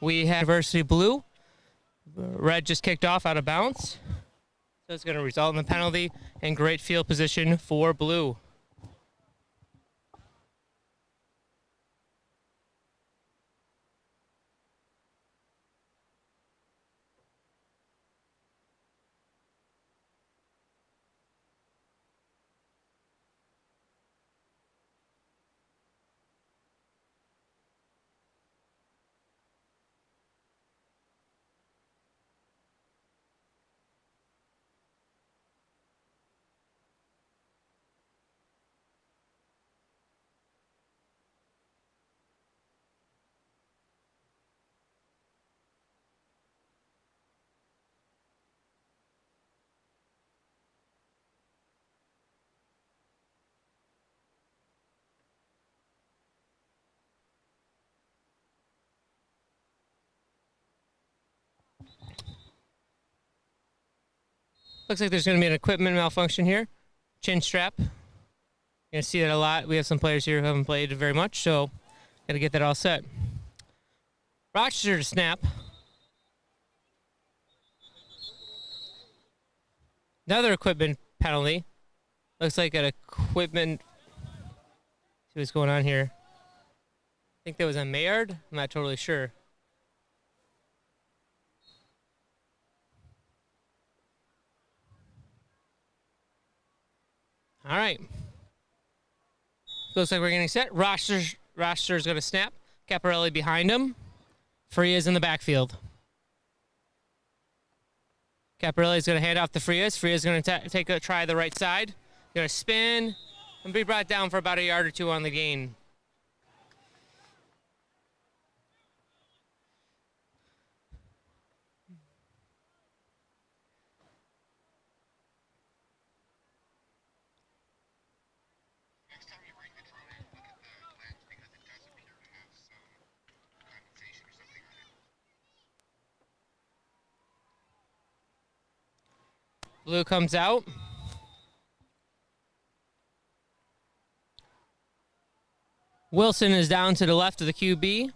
we have University Blue. Red just kicked off out of bounds. So it's going to result in the penalty and great field position for Blue. Looks like there's going to be an equipment malfunction here. Chin strap. You're going to see that a lot. We have some players here who haven't played very much, so got to get that all set. Rochester to snap. Another equipment penalty. Looks like an equipment. See what's going on here. I think that was on Maynard. I'm not totally sure. All right. Looks like we're getting set. Rochester is going to snap. Caparelli behind him. Frias in the backfield. Caparelli is going to hand off to Frias. Frias is going to try the right side. Going to spin and be brought down for about a yard or two on the gain. Blue comes out. Wilson is down to the left of the QB.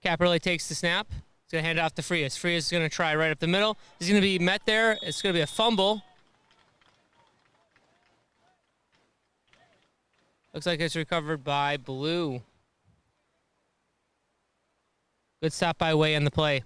Caparelli takes the snap. He's going to hand it off to Frias. Frias is going to try right up the middle. He's going to be met there. It's going to be a fumble. Looks like it's recovered by Blue. Good stop by Way on the play.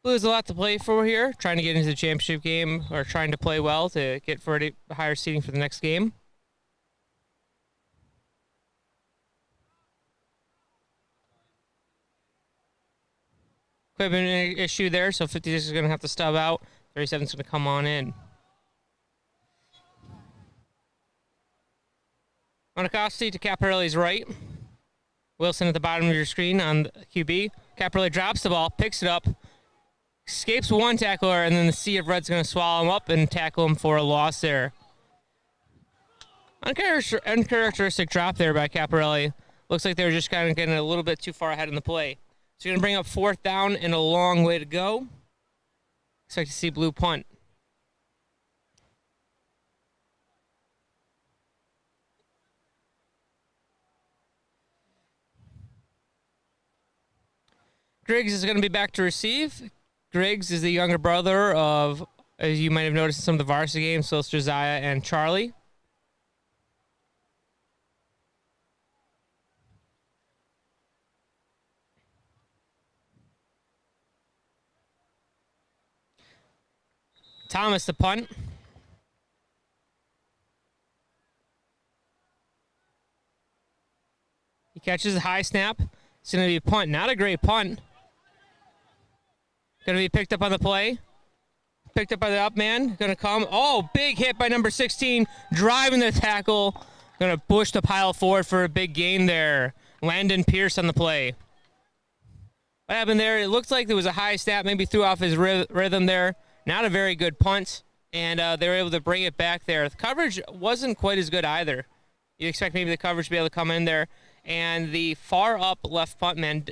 Blue has a lot to play for here, trying to get into the championship game or trying to play well to get for a higher seeding for the next game. Equipment issue there, so 56 is going to have to stub out. 37 is going to come on in. Monacosti to Caparelli's right. Wilson at the bottom of your screen on the QB. Caparelli drops the ball, picks it up. Escapes one tackler, and then the sea of red's going to swallow him up and tackle him for a loss there. Uncharacteristic drop there by Caparelli. Looks like they were just kind of getting a little bit too far ahead in the play. So you're going to bring up 4th down and a long way to go. Expect to see Blue punt. Griggs is going to be back to receive. Griggs is the younger brother of, as you might have noticed in some of the varsity games, so it's Josiah and Charlie. Thomas the punt. He catches a high snap. It's going to be a punt. Not a great punt. Going to be picked up on the play. Picked up by the up man. Going to come. Oh, big hit by number 16. Driving the tackle. Going to push the pile forward for a big gain there. Landon Pierce on the play. What happened there? It looked like there was a high snap. Maybe threw off his rhythm there. Not a very good punt. And they were able to bring it back there. The coverage wasn't quite as good either. You expect maybe the coverage to be able to come in there. And the far up left punt man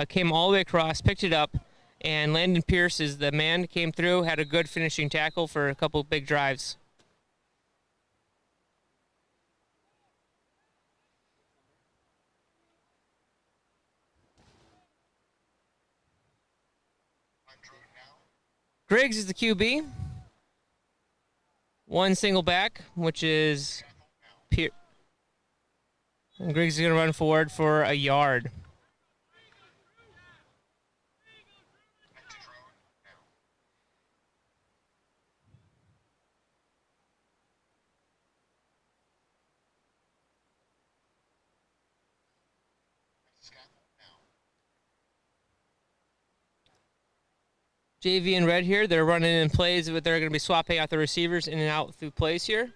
came all the way across, picked it up, and Landon Pierce is the man, came through, had a good finishing tackle for a couple big drives. Griggs is the QB. One single back, which is Pierce. And Griggs is going to run forward for a yard. JV and Red here. They're running in plays, but they're going to be swapping out the receivers in and out through plays here.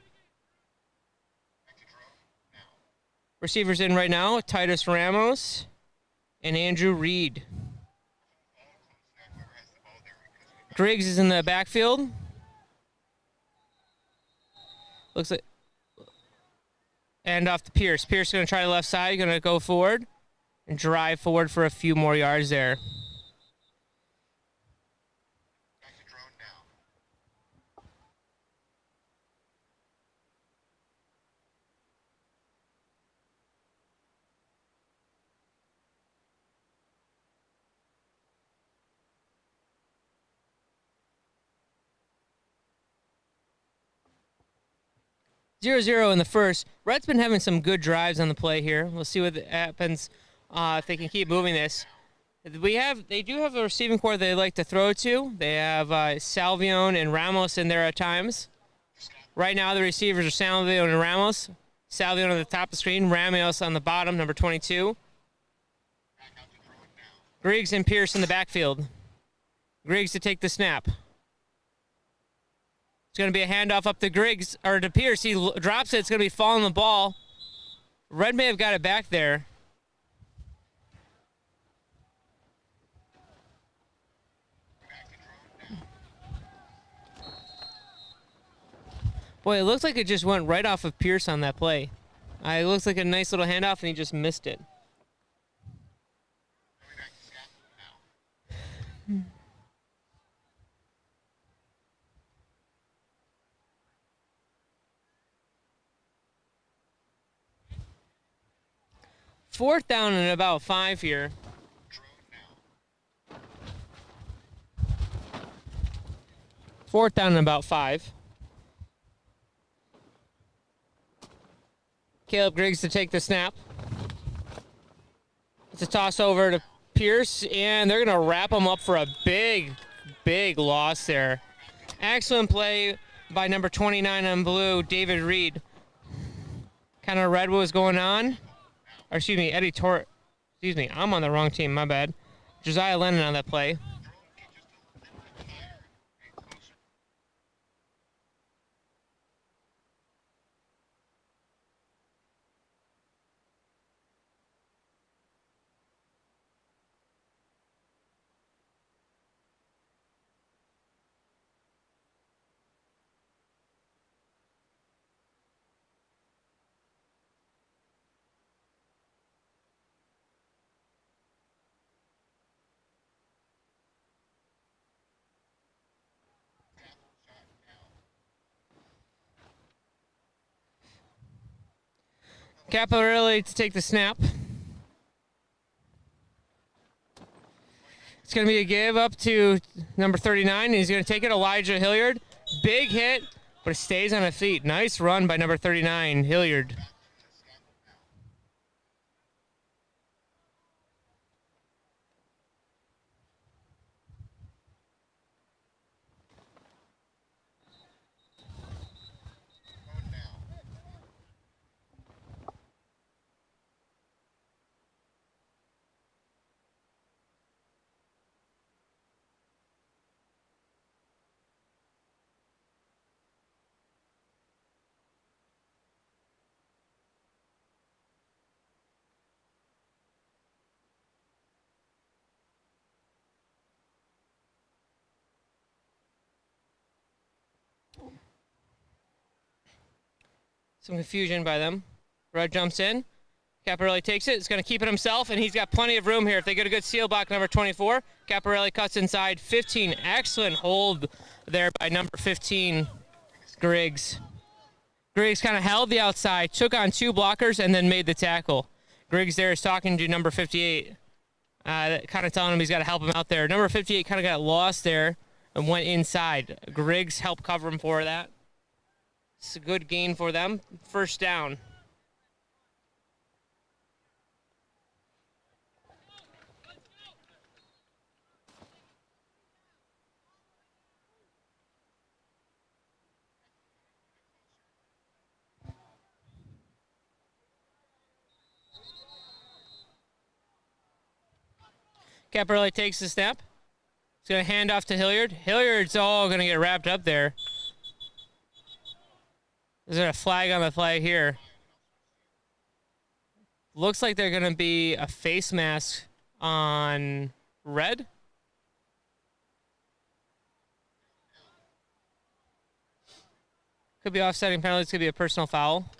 Receivers in right now, Titus Ramos and Andrew Reed. Griggs is in the backfield. Looks like. And off to Pierce. Pierce is going to try the left side, going to go forward and drive forward for a few more yards there. 0-0 in the first. Red's been having some good drives on the play here. We'll see what happens if they can keep moving this. They do have a receiving core they like to throw to. They have Salvione and Ramos in there at times. Right now the receivers are Salvione and Ramos. Salvione on the top of the screen, Ramos on the bottom, number 22. Griggs and Pierce in the backfield. Griggs to take the snap. It's going to be a handoff up to Griggs, or to Pierce. He drops it. It's going to be falling the ball. Red may have got it back there. Boy, it looks like it just went right off of Pierce on that play. It looks like a nice little handoff, and he just missed it. Fourth down and about 5 here. Fourth down and about 5. Caleb Griggs to take the snap. It's a toss over to Pierce, and they're going to wrap him up for a big, big loss there. Excellent play by number 29 on blue, David Reed. Kind of read what was going on. Or excuse me, excuse me, I'm on the wrong team, my bad. Josiah Lennon on that play. Caparelli to take the snap. It's going to be a give up to number 39, and he's going to take it, Elijah Hilliard. Big hit, but it stays on his feet. Nice run by number 39, Hilliard. Some confusion by them. Red jumps in. Caparelli takes it. It's going to keep it himself, and he's got plenty of room here. If they get a good seal block, number 24, Caparelli cuts inside 15. Excellent hold there by number 15, Griggs. Griggs kind of held the outside, took on 2 blockers, and then made the tackle. Griggs there is talking to number 58, kind of telling him he's got to help him out there. Number 58 kind of got lost there and went inside. Griggs helped cover him for that. It's a good gain for them. First down. Caparelli takes the snap. He's going to hand off to Hilliard. Hilliard's all going to get wrapped up there. Is there a flag on the flag here? Looks like they're going to be a face mask on Red. Could be offsetting penalties. Could be a personal foul.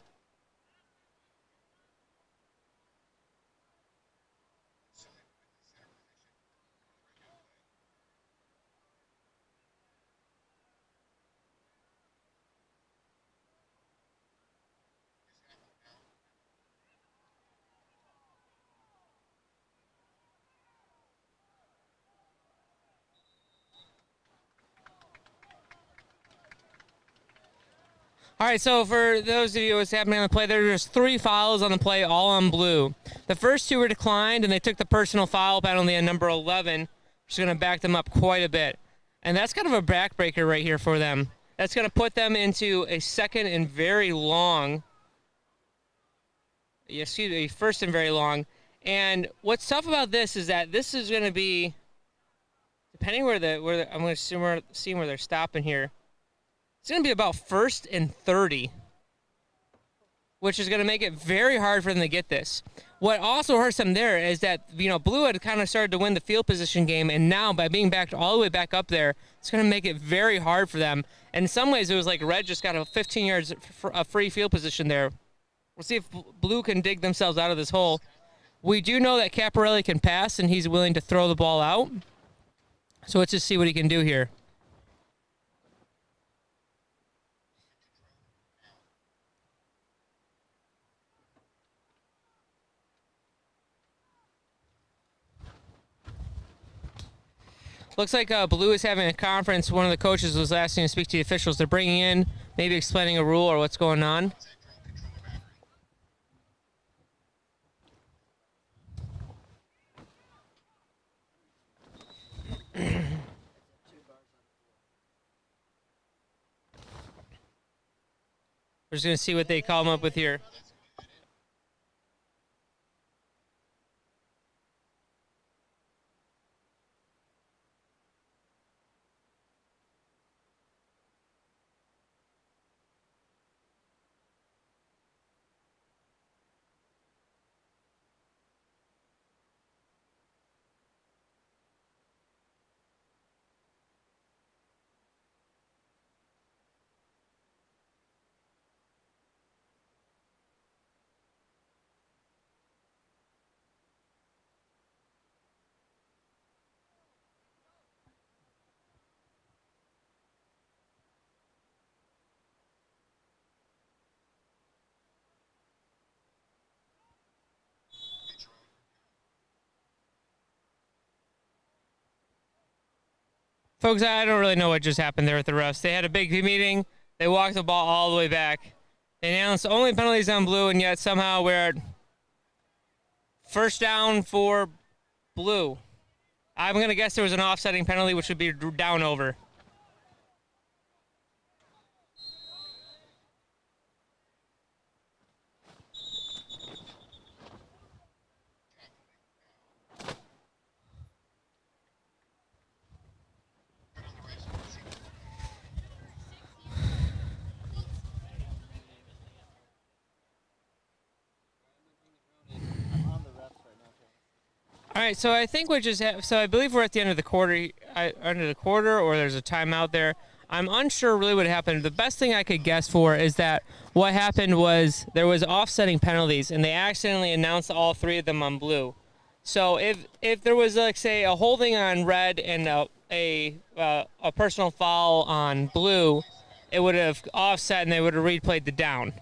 All right, so for those of you what's happening on the play, there's 3 fouls on the play, all on blue. The first 2 were declined, and they took the personal foul penalty on number 11, which is going to back them up quite a bit. And that's kind of a backbreaker right here for them. That's going to put them into a second and very long. Excuse me, first and very long. And what's tough about this is that this is going to be, depending where I'm going to see where they're stopping here. It's going to be about 1st and 30, which is going to make it very hard for them to get this. What also hurts them there is that, Blue had kind of started to win the field position game, and now by being backed all the way back up there, it's going to make it very hard for them. And in some ways, it was like Red just got a 15 yards a free field position there. We'll see if Blue can dig themselves out of this hole. We do know that Caparelli can pass, and he's willing to throw the ball out. So let's just see what he can do here. Looks like Blue is having a conference. One of the coaches was asking to speak to the officials. They're bringing in, maybe explaining a rule or what's going on. We're just going to see what they come up with here. Folks, I don't really know what just happened there with the refs. They had a big meeting. They walked the ball all the way back. They announced only penalties on Blue, and yet somehow we're at first down for Blue. I'm going to guess there was an offsetting penalty, which would be down over. All right, so I think we just have, so I believe we're at the end of the quarter, or there's a timeout there. I'm unsure really what happened. The best thing I could guess for is that what happened was there was offsetting penalties, and they accidentally announced all 3 of them on blue. So if there was, like, say, a holding on red and a personal foul on blue, it would have offset and they would have replayed the down.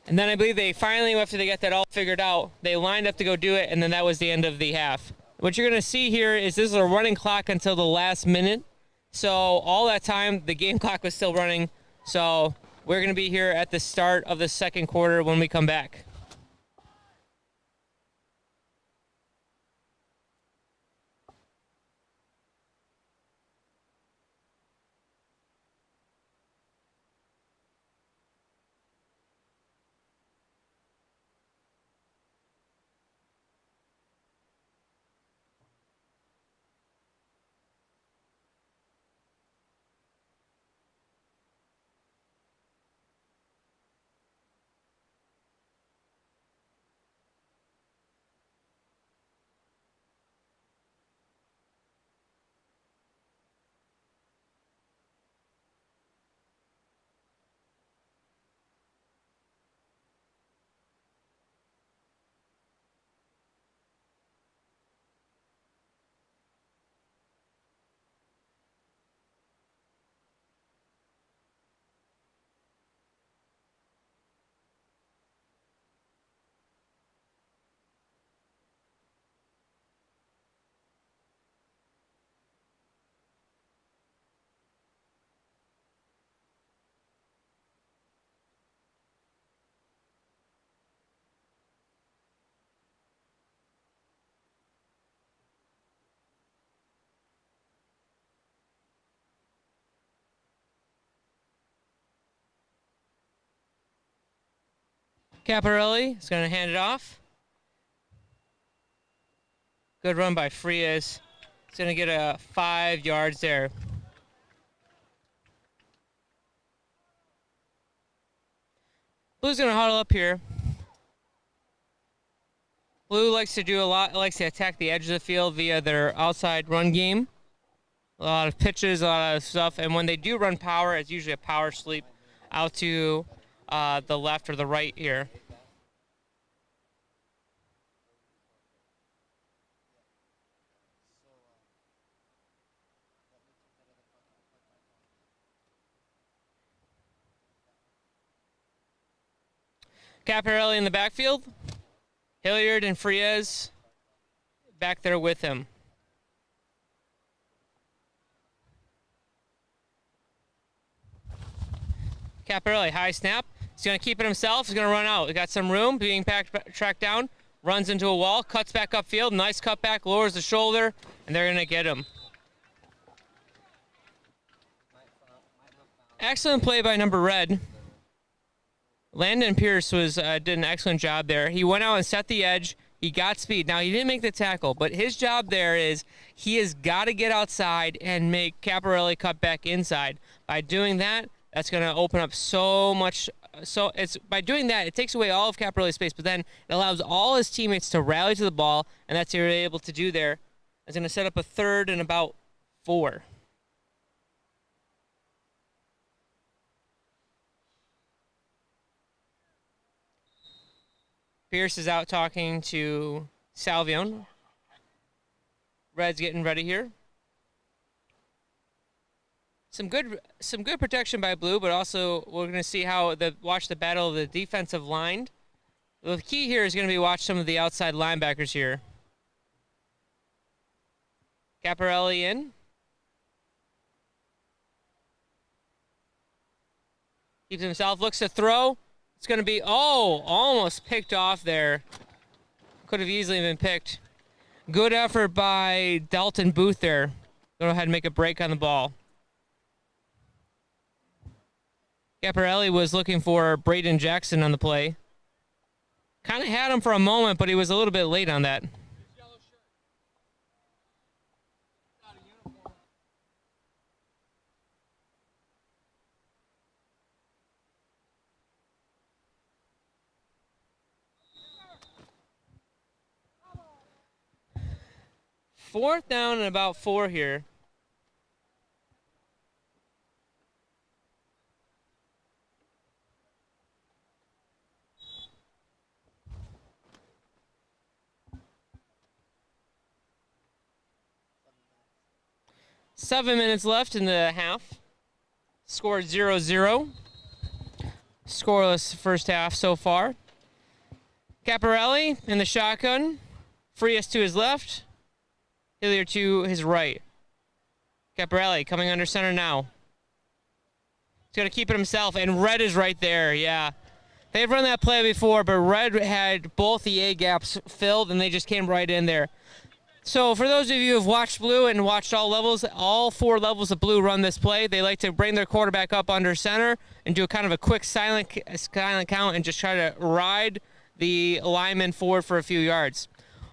And then I believe they finally, after they got that all figured out, they lined up to go do it, and then that was the end of the half. What you're going to see here is this is a running clock until the last minute. So all that time, the game clock was still running. So we're going to be here at the start of the second quarter when we come back. Caparelli is going to hand it off. Good run by Frias. He's going to get a 5 yards there. Blue's going to huddle up here. Blue likes to do a lot, likes to attack the edge of the field via their outside run game. A lot of pitches, a lot of stuff. And when they do run power, it's usually a power sweep out to the left or the right here. Caparelli in the backfield. Hilliard and Frias back there with him. Caparelli, high snap. He's going to keep it himself. He's going to run out. He got some room, being tracked down. Runs into a wall, cuts back upfield. Nice cutback, lowers the shoulder, and they're going to get him. Excellent play by number red. Landon Pierce did an excellent job there. He went out and set the edge. He got speed. Now, he didn't make the tackle, but his job there is he has got to get outside and make Caparelli cut back inside. By doing that, that's going to open up so much. So by doing that, it takes away all of Caparelli's space, but then it allows all his teammates to rally to the ball, and that's what you're able to do there. It's going to set up a 3rd and about 4. Pierce is out talking to Salvion. Red's getting ready here. Some good protection by Blue, but also we're going to see how watch the battle of the defensive line. The key here is going to be watch some of the outside linebackers here. Caparelli in. Keeps himself, looks to throw. It's going to be, almost picked off there. Could have easily been picked. Good effort by Dalton Booth there. Go ahead and make a break on the ball. Caparelli was looking for Braden Jackson on the play. Kind of had him for a moment, but he was a little bit late on that. 4th down and about 4 here. 7 minutes left in the half. Score 0-0. Scoreless first half so far. Caparelli in the shotgun. Frias to his left. Hillier to his right. Caparelli coming under center now. He's going to keep it himself, and Red is right there, yeah. They've run that play before, but Red had both the A gaps filled, and they just came right in there. So for those of you who have watched Blue and watched all levels, all 4 levels of Blue run this play. They like to bring their quarterback up under center and do a kind of a quick silent count and just try to ride the lineman forward for a few yards.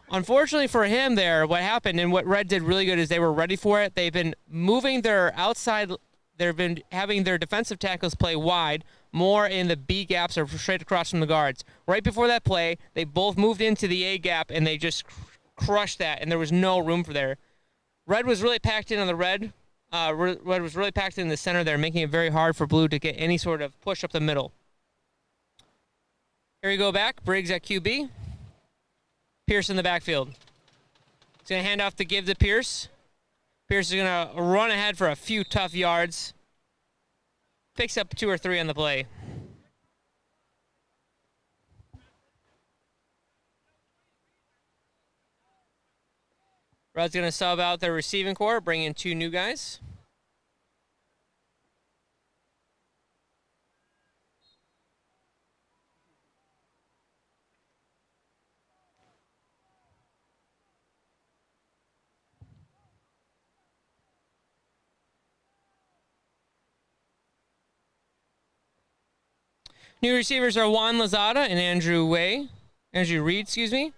Unfortunately for him there, what happened and what Red did really good is they were ready for it. They've been moving their outside. They've been having their defensive tackles play wide, more in the B gaps or straight across from the guards. Right before that play, they both moved into the A gap, and they just crushed that, and there was no room for there. Red was really packed in on the red. Red was really packed in the center there, making it very hard for Blue to get any sort of push up the middle. Here we go back. Briggs at QB. Pierce in the backfield. He's going to hand off the give to Pierce. Pierce is going to run ahead for a few tough yards. Picks up 2 or 3 on the play. Red's going to sub out their receiving core, bring in 2 new guys. New receivers are Juan Lozada and Andrew Reed, excuse me.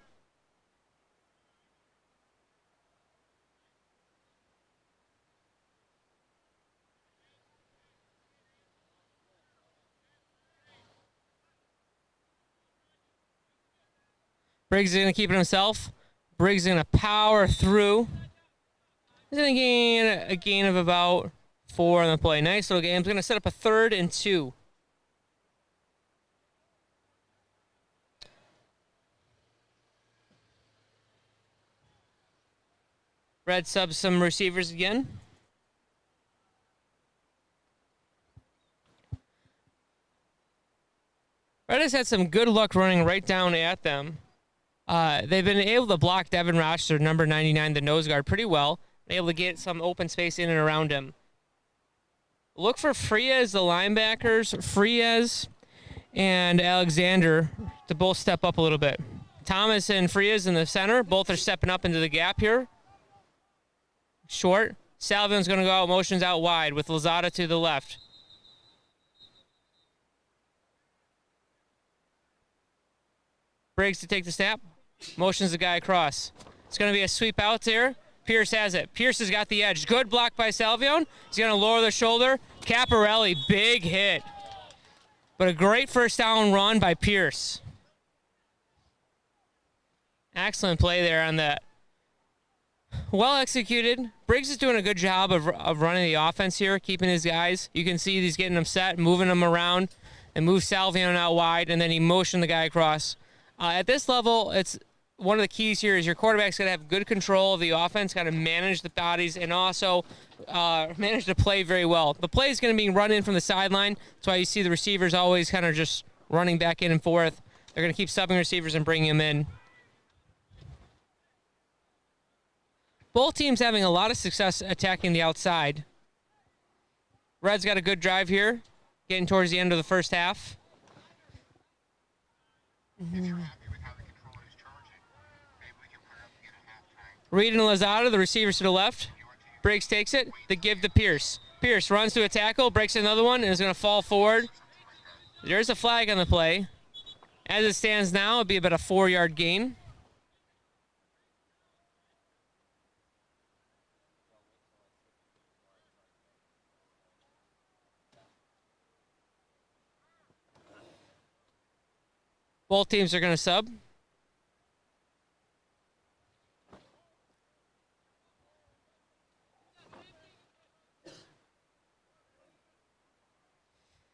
Briggs is going to keep it himself. Briggs is going to power through. He's going to gain a gain of about 4 on the play. Nice little game. He's going to set up a 3rd and 2. Red subs some receivers again. Red has had some good luck running right down at them. They've been able to block Devin Rochester, number 99, the nose guard, pretty well. Been able to get some open space in and around him. Look for Frias, the linebackers, Frias and Alexander, to both step up a little bit. Thomas and Frias in the center. Both are stepping up into the gap here. Short. Salvion's going to go out, motions out wide with Lozada to the left. Briggs to take the snap. Motions the guy across. It's going to be a sweep out there. Pierce has it. Pierce has got the edge. Good block by Salvion. He's going to lower the shoulder. Caparelli, big hit. But a great first down run by Pierce. Excellent play there on that. Well executed. Briggs is doing a good job of running the offense here, keeping his guys. You can see he's getting them set, moving them around, and move Salvion out wide, and then he motioned the guy across. At this level, it's one of the keys here is your quarterback's got to have good control of the offense, got to manage the bodies, and also manage to play very well. The play is going to be run in from the sideline. That's why you see the receivers always kind of just running back in and forth. They're going to keep subbing receivers and bringing them in. Both teams having a lot of success attacking the outside. Red's got a good drive here, getting towards the end of the first half. Reed and Lozada, the receivers to the left. Briggs takes it. The give to Pierce. Pierce runs to a tackle, breaks another one, and is going to fall forward. There's a flag on the play. As it stands now, it'd be about a 4-yard gain. Both teams are going to sub.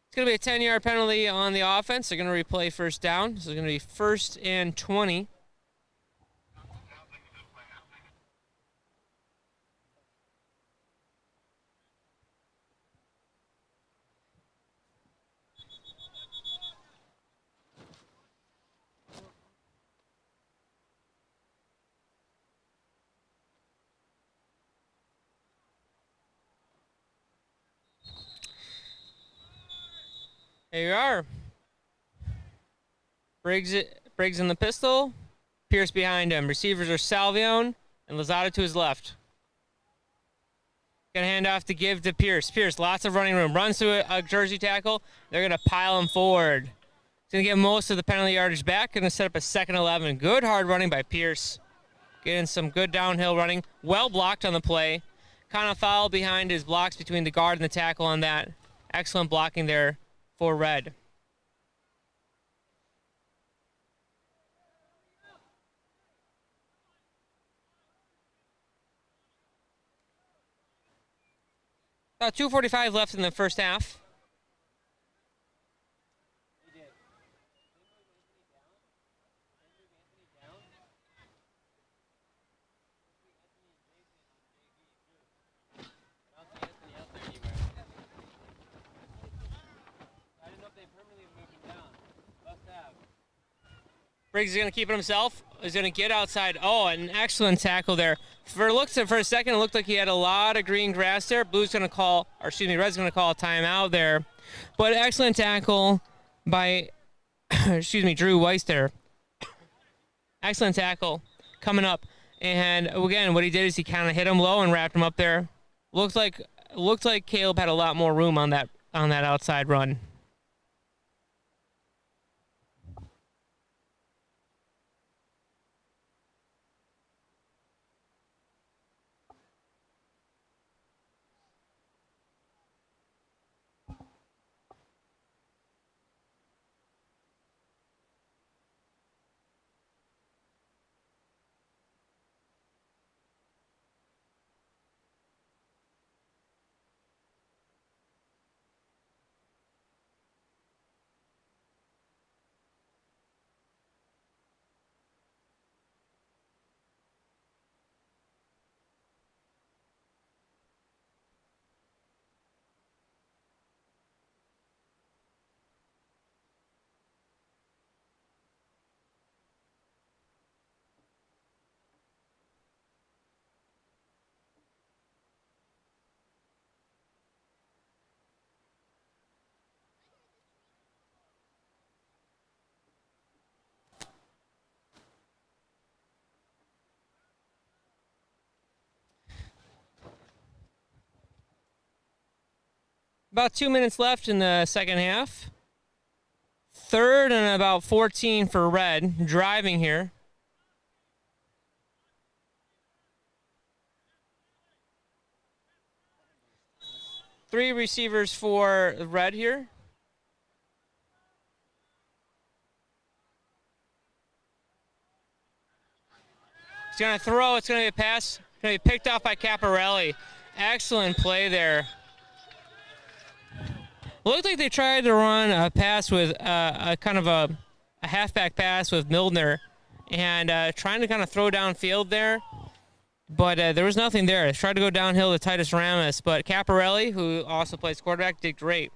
It's going to be a 10-yard penalty on the offense. They're going to replay first down. So it's going to be 1st and 20. There you are. Briggs in the pistol. Pierce behind him. Receivers are Salvione and Lozada to his left. Gonna hand off to give to Pierce. Pierce, lots of running room. Runs through a Jersey tackle. They're gonna pile him forward. He's gonna get most of the penalty yardage back. Gonna set up a 2nd 11. Good hard running by Pierce. Getting some good downhill running. Well blocked on the play. Kind of foul behind his blocks between the guard and the tackle on that. Excellent blocking there for Red. About 2:45 left in the first half. Briggs is going to keep it himself. He's going to get outside. Oh, an excellent tackle there. For a second, it looked like he had a lot of green grass there. Red's going to call a timeout there. But excellent tackle by, Drew Weiss there. Excellent tackle coming up. And again, what he did is he kind of hit him low and wrapped him up there. Looked like Caleb had a lot more room on that outside run. About 2 minutes left in the second half. 3rd and about 14 for Red. Driving here. Three receivers for Red here. He's going to throw. It's going to be a pass. It's going to be picked off by Caparelli. Excellent play there. Looked like they tried to run a pass with a kind of a halfback pass with Milner and trying to kind of throw downfield there. But there was nothing there. They tried to go downhill to Titus Ramos, but Caparelli, who also plays quarterback, did great.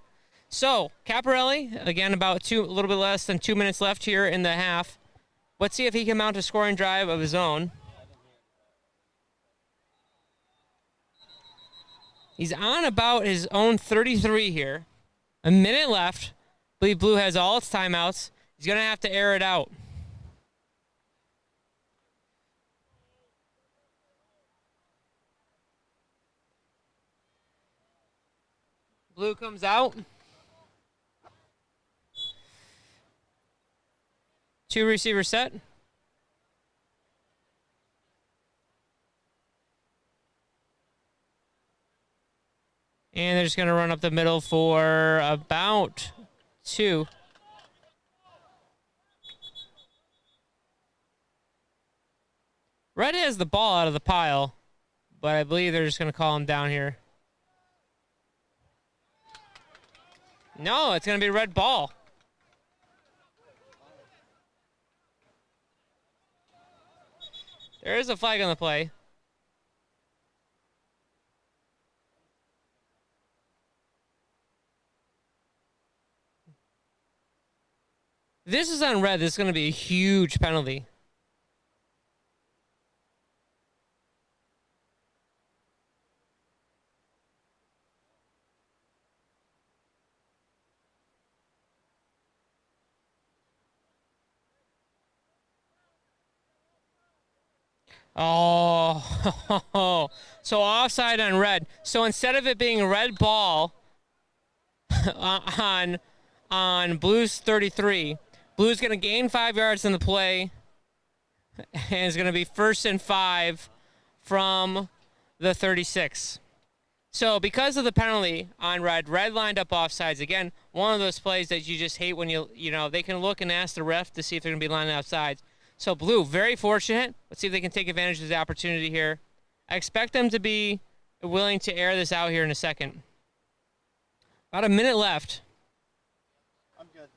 So, Caparelli, again, about a little bit less than 2 minutes left here in the half. Let's see if he can mount a scoring drive of his own. He's on about his own 33 here. A minute left. I believe Blue has all its timeouts. He's going to have to air it out. Blue comes out. 2 receiver set. And they're just going to run up the middle for about 2. Red has the ball out of the pile, but I believe they're just going to call him down here. No, it's going to be red ball. There is a flag on the play. This is on red. This is going to be a huge penalty. Oh, so offside on red. So instead of it being a red ball on Blues 33, Blues going to gain 5 yards in the play, and it's going to be 1st and 5 from the 36. So because of the penalty on red lined up offsides. Again, one of those plays that you just hate when they can look and ask the ref to see if they're going to be lining offsides. So Blue, very fortunate. Let's see if they can take advantage of the opportunity here. I expect them to be willing to air this out here in a second. About a minute left. I'm good.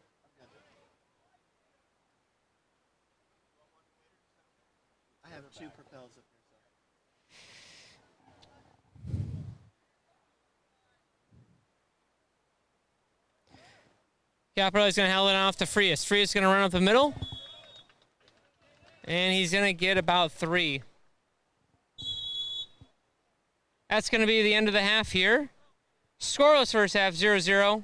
I have 2 propels up here. Caparelli's going to held it off to Frias. Frias going to run up the middle. And he's going to get about 3. That's going to be the end of the half here. Scoreless first half, 0-0.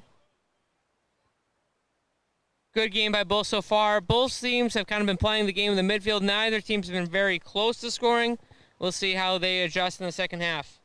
Good game by both so far. Both teams have kind of been playing the game in the midfield. Neither team's been very close to scoring. We'll see how they adjust in the second half.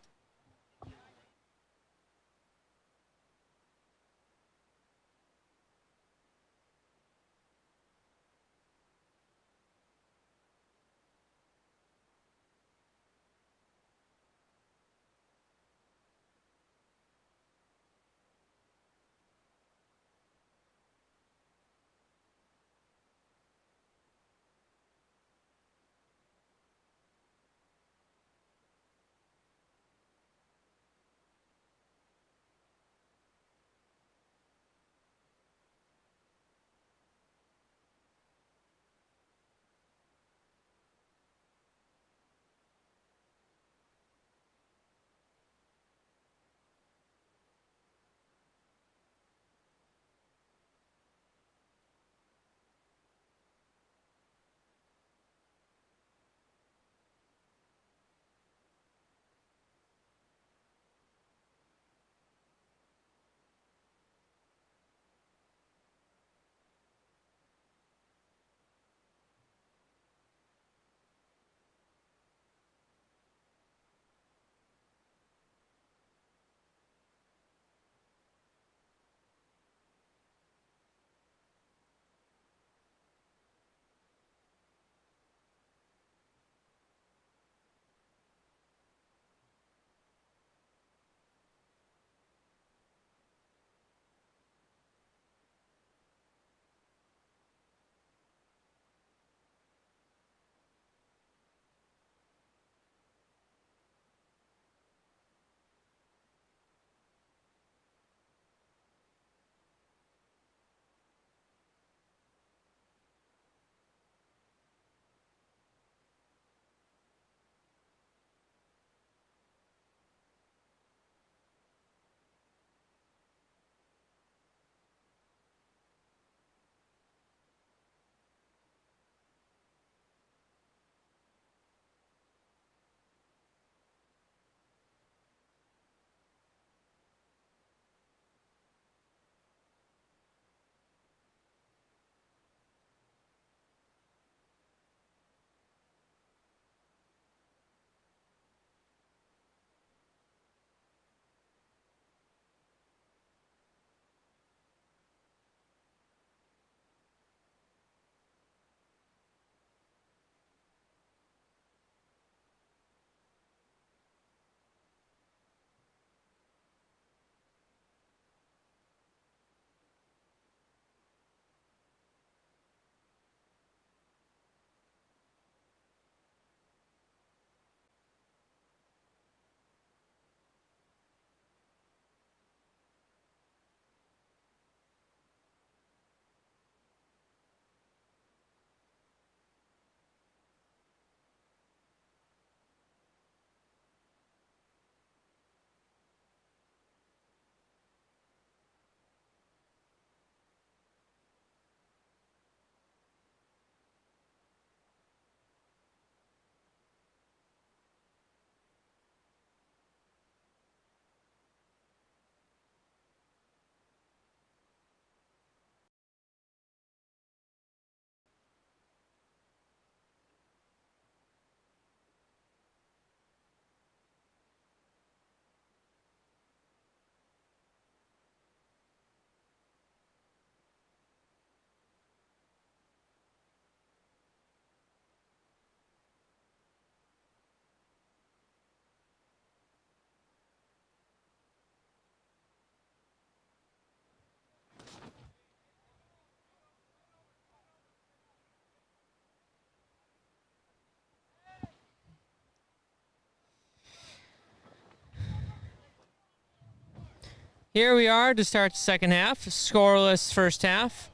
Here we are to start the second half. Scoreless first half.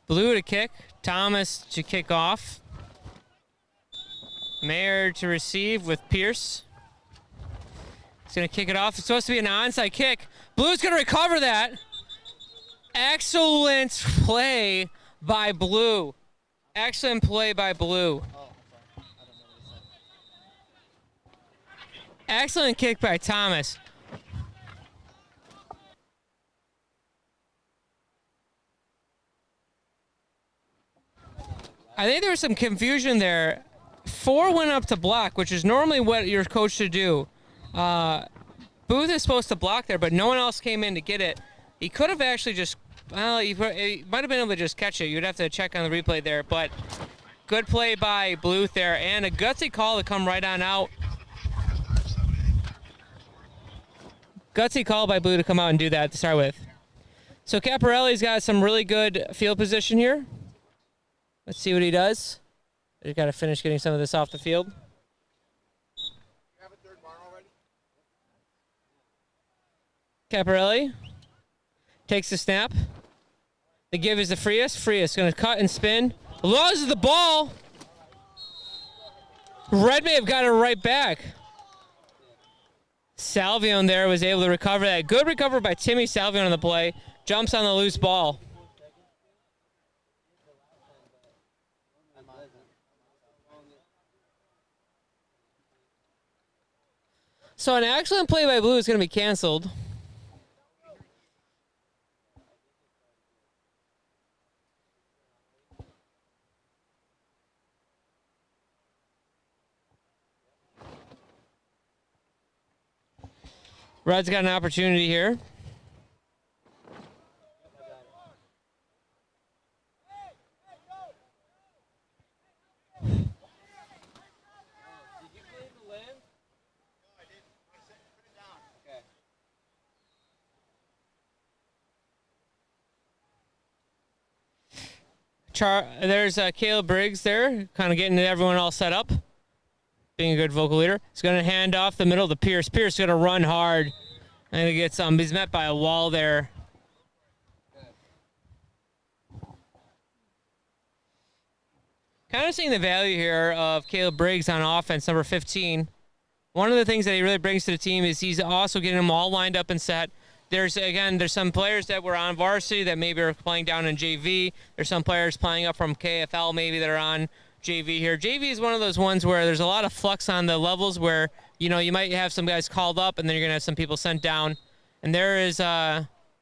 Blue to kick. Thomas to kick off. Mayer to receive with Pierce. He's going to kick it off. It's supposed to be an onside kick. Blue's going to recover that. Excellent play by Blue. Excellent play by Blue. Excellent kick by Thomas. I think there was some confusion there. 4 went up to block, which is normally what your coach should do. Booth is supposed to block there, but no one else came in to get it. He could have actually just, well, he might have been able to just catch it. You'd have to check on the replay there, but good play by Bluth there, and a gutsy call to come right on out. Gutsy call by Blue to come out and do that to start with. So Caparelli's got some really good field position here. Let's see what he does. He's got to finish getting some of this off the field. You have a third bar already? Caparelli takes the snap. The give is to Frias. Frias going to cut and spin. Loses the ball. Red may have got it right back. Salvion there was able to recover that. Good recovery by Timmy Salvion on the play. Jumps on the loose ball. So an excellent play by Blue is going to be canceled. Red's got an opportunity here. There's Caleb Briggs there, kind of getting everyone all set up. Being a good vocal leader. He's going to hand off the middle to Pierce. Pierce is going to run hard. And he gets he's met by a wall there. Kind of seeing the value here of Caleb Briggs on offense, number 15. One of the things that he really brings to the team is he's also getting them all lined up and set. There's some players that were on varsity that maybe are playing down in JV. There's some players playing up from KFL maybe that are on JV here. JV is one of those ones where there's a lot of flux on the levels where, you know, you might have some guys called up and then you're going to have some people sent down. And there is,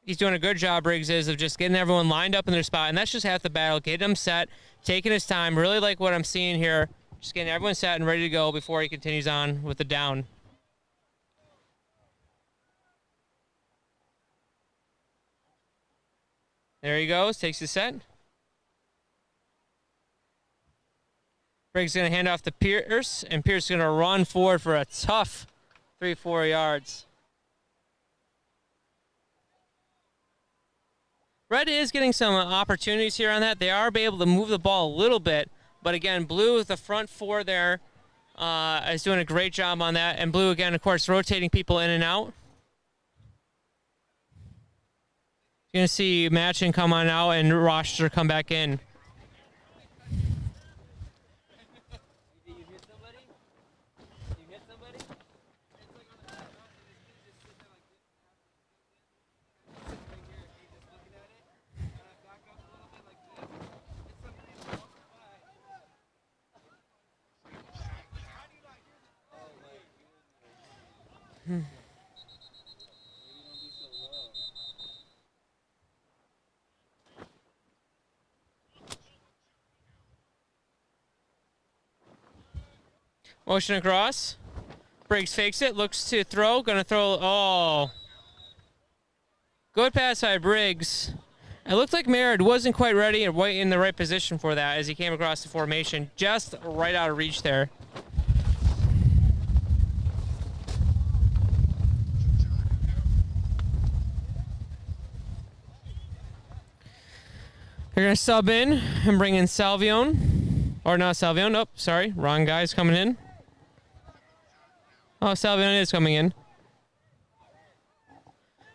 he's doing a good job, Briggs is, of just getting everyone lined up in their spot. And that's just half the battle, getting them set, taking his time. Really like what I'm seeing here. Just getting everyone set and ready to go before he continues on with the down. There he goes, takes his set. Briggs is going to hand off to Pierce, and Pierce is going to run forward for a tough 3-4 yards. Red is getting some opportunities here on that. They are able to move the ball a little bit, but again, Blue with the front four there is doing a great job on that. And Blue, again, of course, rotating people in and out. You're going to see Matchin come on out and Roster come back in. Motion across. Briggs fakes it, looks to throw, gonna throw, oh. Good pass by Briggs. It looked like Merritt wasn't quite ready and in the right position for that as he came across the formation, just right out of reach there. They're gonna sub in and bring in Salvion. Or not Salvion, nope, sorry, wrong guy's coming in. Oh, Salvion is coming in.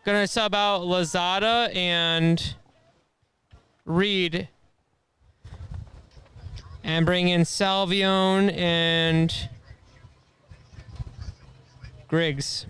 Gonna sub out Lazada and Reed. And bring in Salvione and Griggs.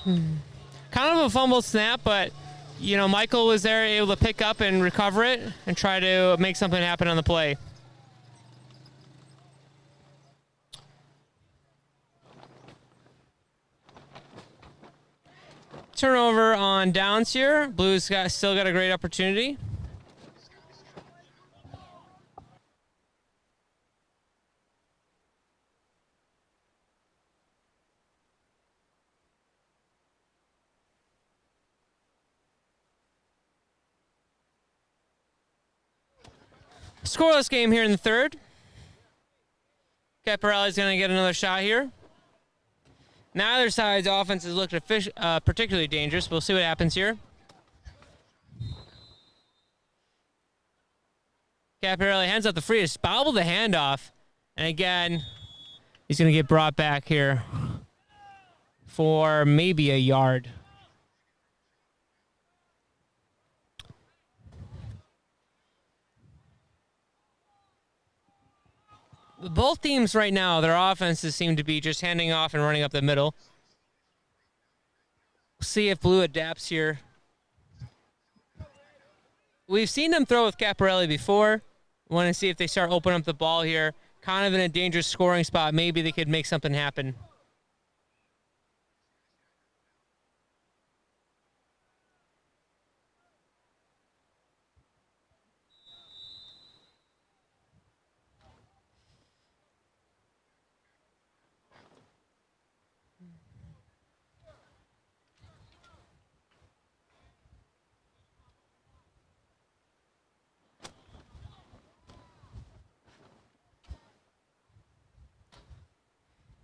Kind of a fumble snap, but, you know, Michael was there able to pick up and recover it and try to make something happen on the play. Turnover on downs here. Blues still got a great opportunity. Scoreless game here in the third. Caparelli's going to get another shot here. Neither side's offense has looked particularly dangerous. We'll see what happens here. Caparelli hands up the free to bobble the handoff. And again, he's going to get brought back here for maybe a yard. Both teams right now, their offenses seem to be just handing off and running up the middle. See if Blue adapts here. We've seen them throw with Caparelli before. Want to see if they start opening up the ball here. Kind of in a dangerous scoring spot. Maybe they could make something happen.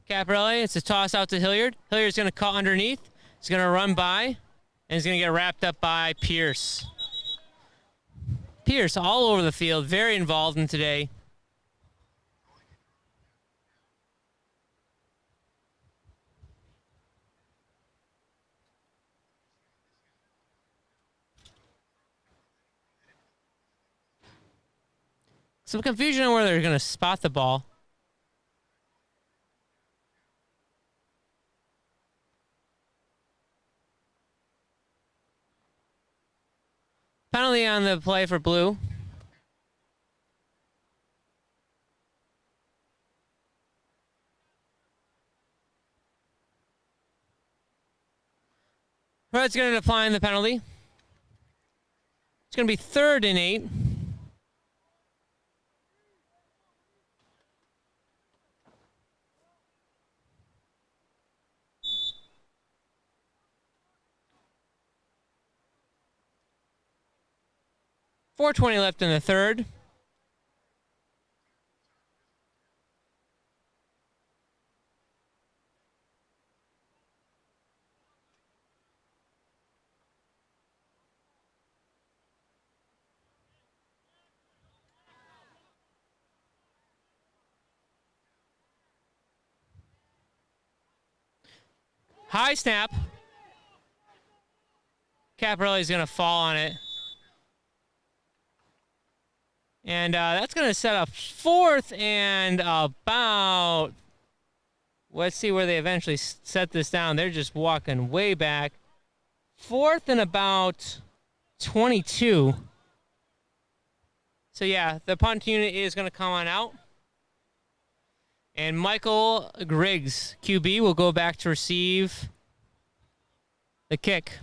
Caparelli, it's a toss out to Hilliard. Hilliard's going to cut underneath. He's going to run by, and he's going to get wrapped up by Pierce. Pierce all over the field, very involved in today. Some confusion on where they're going to spot the ball. Penalty on the play for Blue. Red's going to decline the penalty. It's going to be 3rd and 8. .420 left in the third. High snap. Caparelli's going to fall on it. And that's going to set up 4th and about... Let's see where they eventually set this down. They're just walking way back. 4th and about 22. So, yeah, the punt unit is going to come on out. And Michael Griggs, QB, will go back to receive the kick.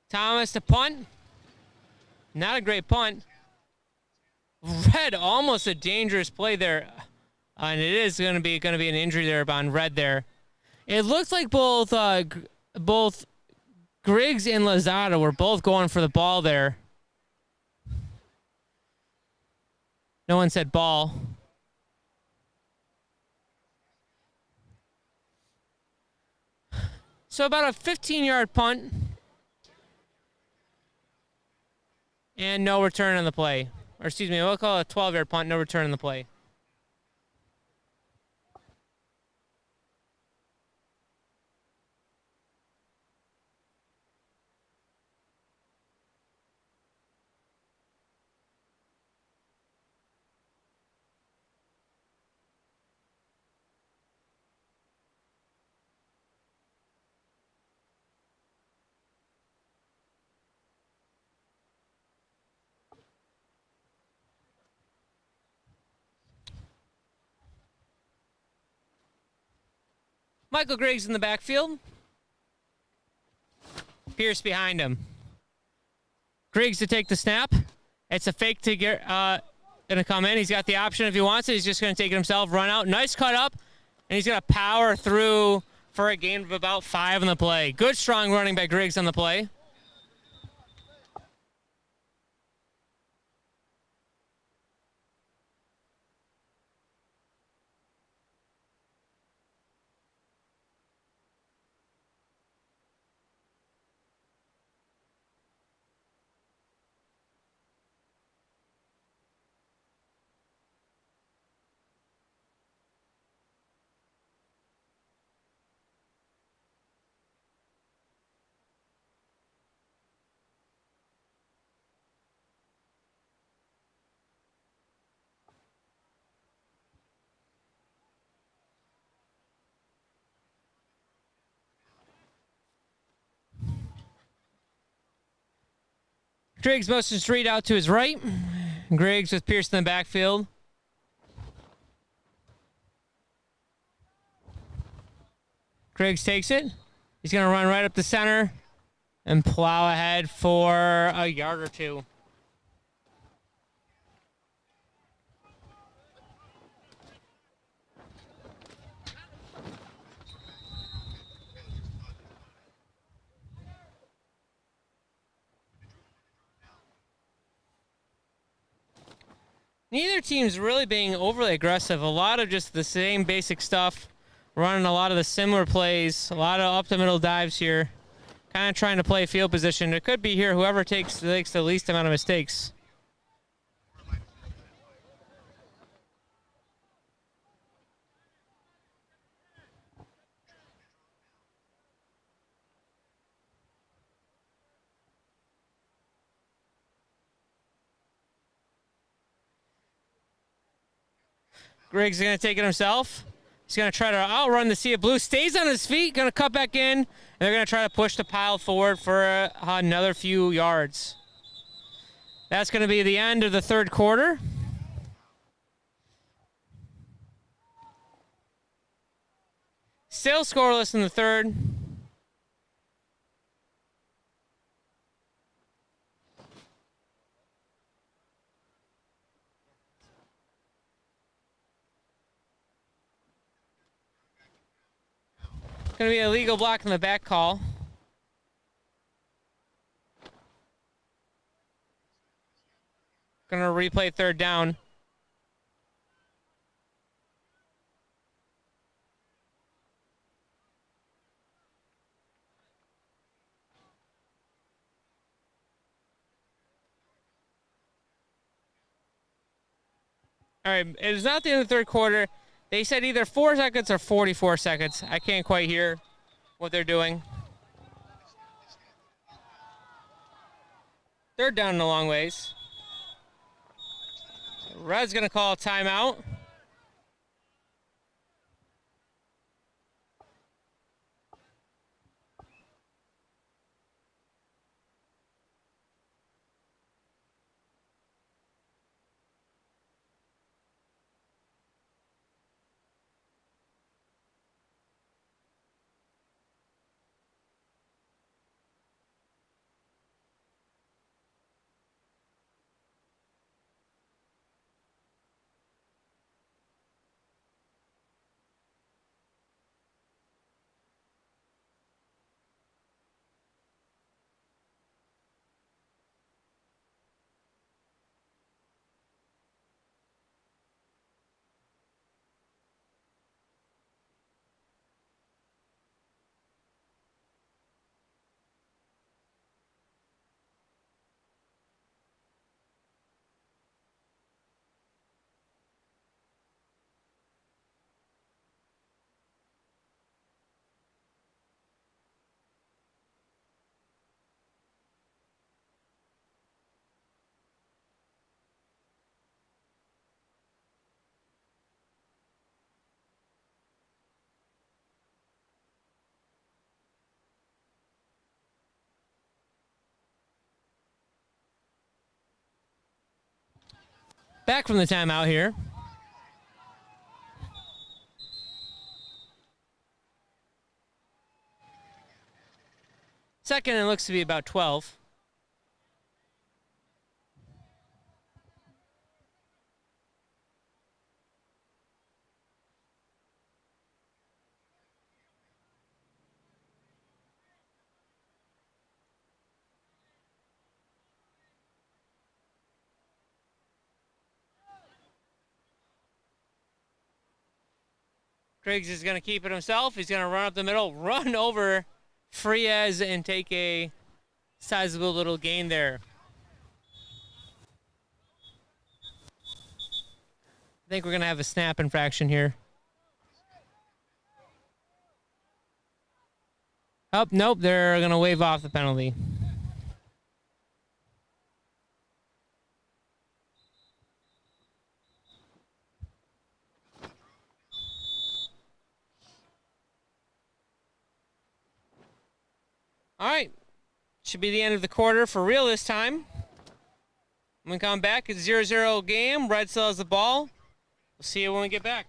Thomas to punt. Not a great punt. Red, almost a dangerous play there. And it is going to be an injury there on Red there. It looks like both Griggs and Lozada were both going for the ball there. No one said ball. So about a 15-yard punt. And no return on the play. Or excuse me, we'll call it a 12-yard punt, no return on the play. Michael Griggs in the backfield. Pierce behind him. Griggs to take the snap. It's a fake to get gonna come in. He's got the option if he wants it. He's just gonna take it himself, run out. Nice cut up, and he's gonna power through for a gain of about 5 on the play. Good strong running by Griggs on the play. Griggs motions straight out to his right. Griggs with Pierce in the backfield. Griggs takes it. He's going to run right up the center and plow ahead for a yard or two. Neither team's really being overly aggressive. A lot of just the same basic stuff. Running a lot of the similar plays. A lot of up-the-middle dives here. Kind of trying to play field position. It could be here whoever takes the least amount of mistakes. Griggs is going to take it himself. He's going to try to outrun the sea of blue. Stays on his feet. Going to cut back in. And they're going to try to push the pile forward for another few yards. That's going to be the end of the third quarter. Still scoreless in the third. Going to be a legal block in the back call. Going to replay third down. All right, it is not the end of the third quarter. They said either 4 seconds or 44 seconds. I can't quite hear what they're doing. Third down in a long ways. Red's going to call a timeout. Back from the timeout here. Second, it looks to be about 12. Griggs is going to keep it himself. He's going to run up the middle, run over Frias, and take a sizable little gain there. I think we're going to have a snap infraction here. Oh, nope, they're going to waive off the penalty. All right, should be the end of the quarter for real this time. When we come back, it's 0-0 game. Red still has the ball. We'll see you when we get back.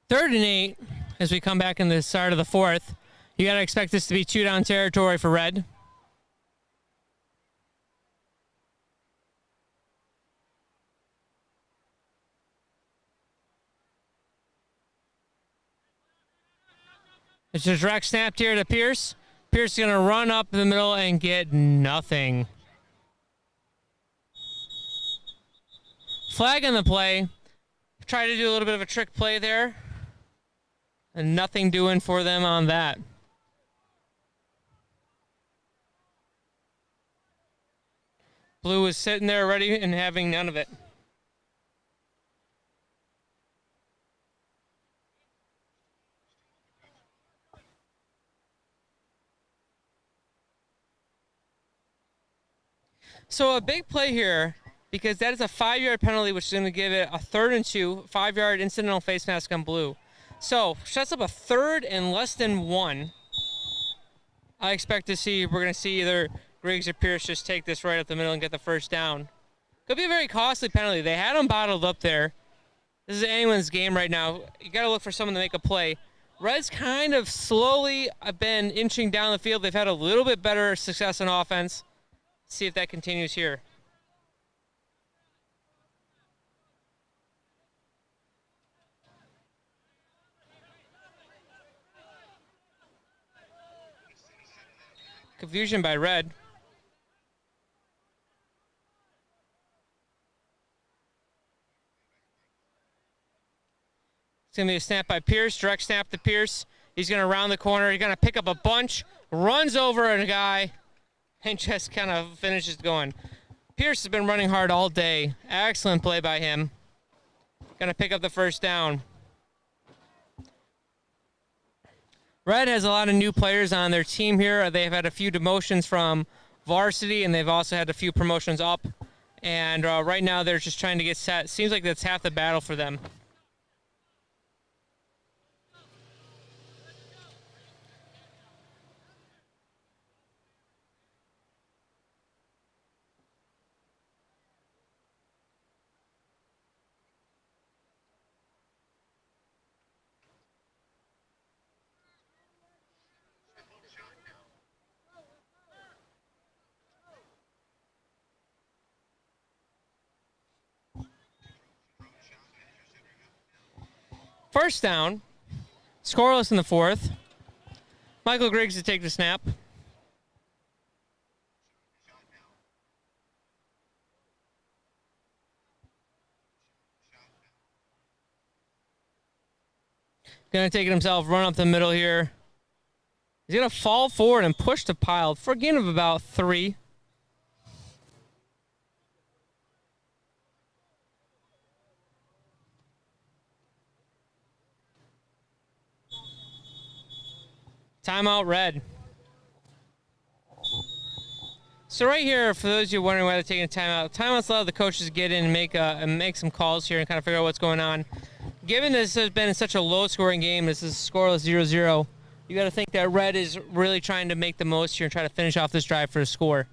Third and 8 as we come back in the start of the fourth. You got to expect this to be two-down territory for Red. It's a direct snap here to Pierce. Pierce is going to run up the middle and get nothing. Flag on the play. Try to do a little bit of a trick play there. And nothing doing for them on that. Blue is sitting there ready and having none of it. So a big play here, because that is a 5-yard penalty, which is going to give it a 3rd and 2, 5-yard incidental face mask on Blue. So sets up a 3rd and less than 1. I expect to see, we're going to see either Griggs or Pierce just take this right up the middle and get the first down. Could be a very costly penalty. They had them bottled up there. This is anyone's game right now. You got to look for someone to make a play. Reds kind of slowly have been inching down the field. They've had a little bit better success on offense. Let's see if that continues here. Confusion by Red. It's going to be a snap by Pierce, direct snap to Pierce. He's going to round the corner. He's going to pick up a bunch, runs over a guy, and just kind of finishes going. Pierce has been running hard all day. Excellent play by him. Going to pick up the first down. Red has a lot of new players on their team here. They've had a few demotions from varsity, and they've also had a few promotions up. And right now they're just trying to get set. Seems like that's half the battle for them. First down, scoreless in the fourth. Michael Griggs to take the snap. Going to take it himself, run up the middle here. He's going to fall forward and push the pile for a gain of about 3. Timeout, Red. So right here, for those of you wondering why they're taking a timeout, timeouts allow the coaches to get in and make some calls here and kind of figure out what's going on. Given this has been such a low-scoring game, this is scoreless 0-0, you got to think that Red is really trying to make the most here and try to finish off this drive for a score.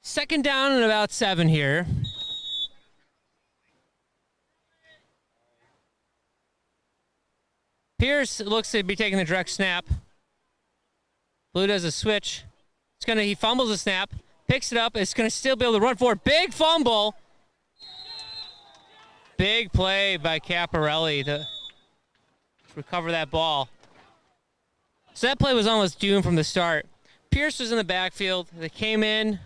Second down and about 7 here. Pierce looks to be taking the direct snap. Blue does a switch. He fumbles the snap, picks it up. It's gonna still be able to run forward. Big fumble. Big play by Caparelli to recover that ball. So that play was almost doomed from the start. Pierce was in the backfield. They came in.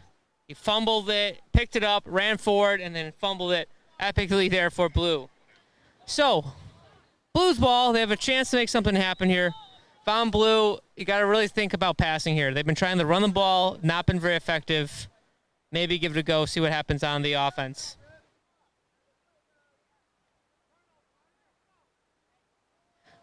He fumbled it, picked it up, ran forward, and then fumbled it epically there for Blue. So, Blue's ball. They have a chance to make something happen here. Found Blue. You got to really think about passing here. They've been trying to run the ball, not been very effective. Maybe give it a go, see what happens on the offense.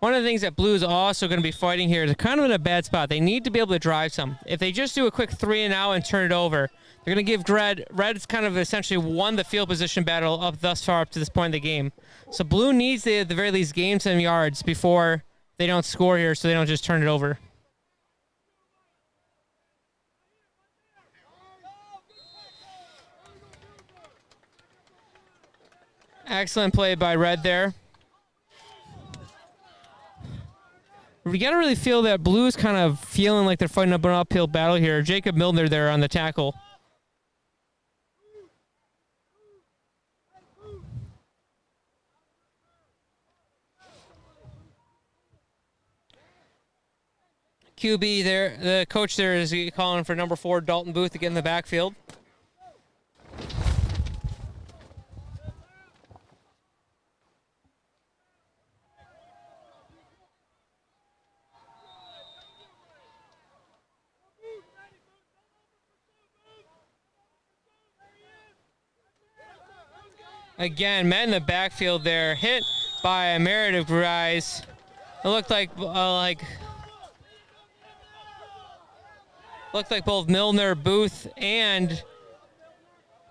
One of the things that Blue is also going to be fighting here is they're kind of in a bad spot. They need to be able to drive some. If they just do a quick 3 and out and turn it over, they're going to give Red's kind of essentially won the field position battle up thus far up to this point in the game. So Blue needs to, at the very least, gain some yards before they don't score here, so they don't just turn it over. Excellent play by Red there. We got to really feel that Blue's kind of feeling like they're fighting up an uphill battle here. Jacob Milner there on the tackle. QB there, the coach there is calling for number 4, Dalton Booth, to get in the backfield. Again, met in the backfield there, hit by a Meredith guys. It looked like both Milner, Booth, and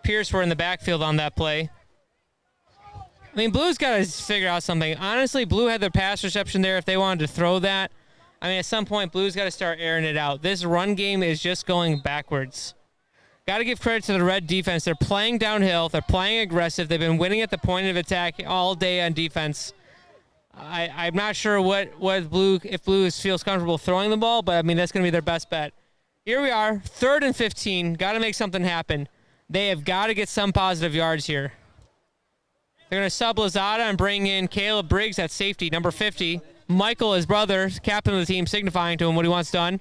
Pierce were in the backfield on that play. I mean, Blue's got to figure out something. Honestly, Blue had their pass reception there if they wanted to throw that. I mean, at some point, Blue's got to start airing it out. This run game is just going backwards. Got to give credit to the Red defense. They're playing downhill. They're playing aggressive. They've been winning at the point of attack all day on defense. I'm not sure what Blue, if Blue feels comfortable throwing the ball, but I mean, that's going to be their best bet. Here we are, 3rd and 15. Got to make something happen. They have got to get some positive yards here. They're going to sub Lozada and bring in Caleb Briggs at safety, number 50. Michael, his brother, captain of the team, signifying to him what he wants done.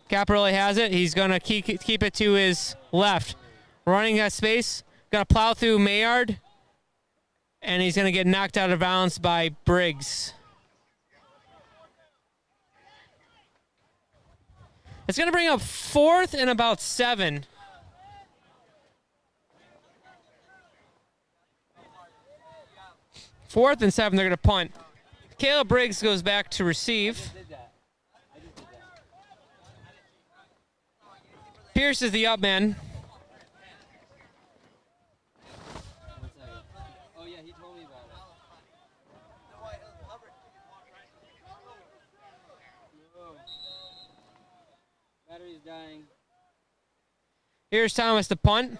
Caparelli has it. He's going to keep it to his left. Running that space. Going to plow through Mayard. And he's going to get knocked out of bounds by Briggs. It's going to bring up 4th and about 7. Fourth and 7, they're going to punt. Caleb Briggs goes back to receive. Pierce is the up man. Oh, yeah, he told me about it. No. Battery's dying. Here's Thomas, the punt.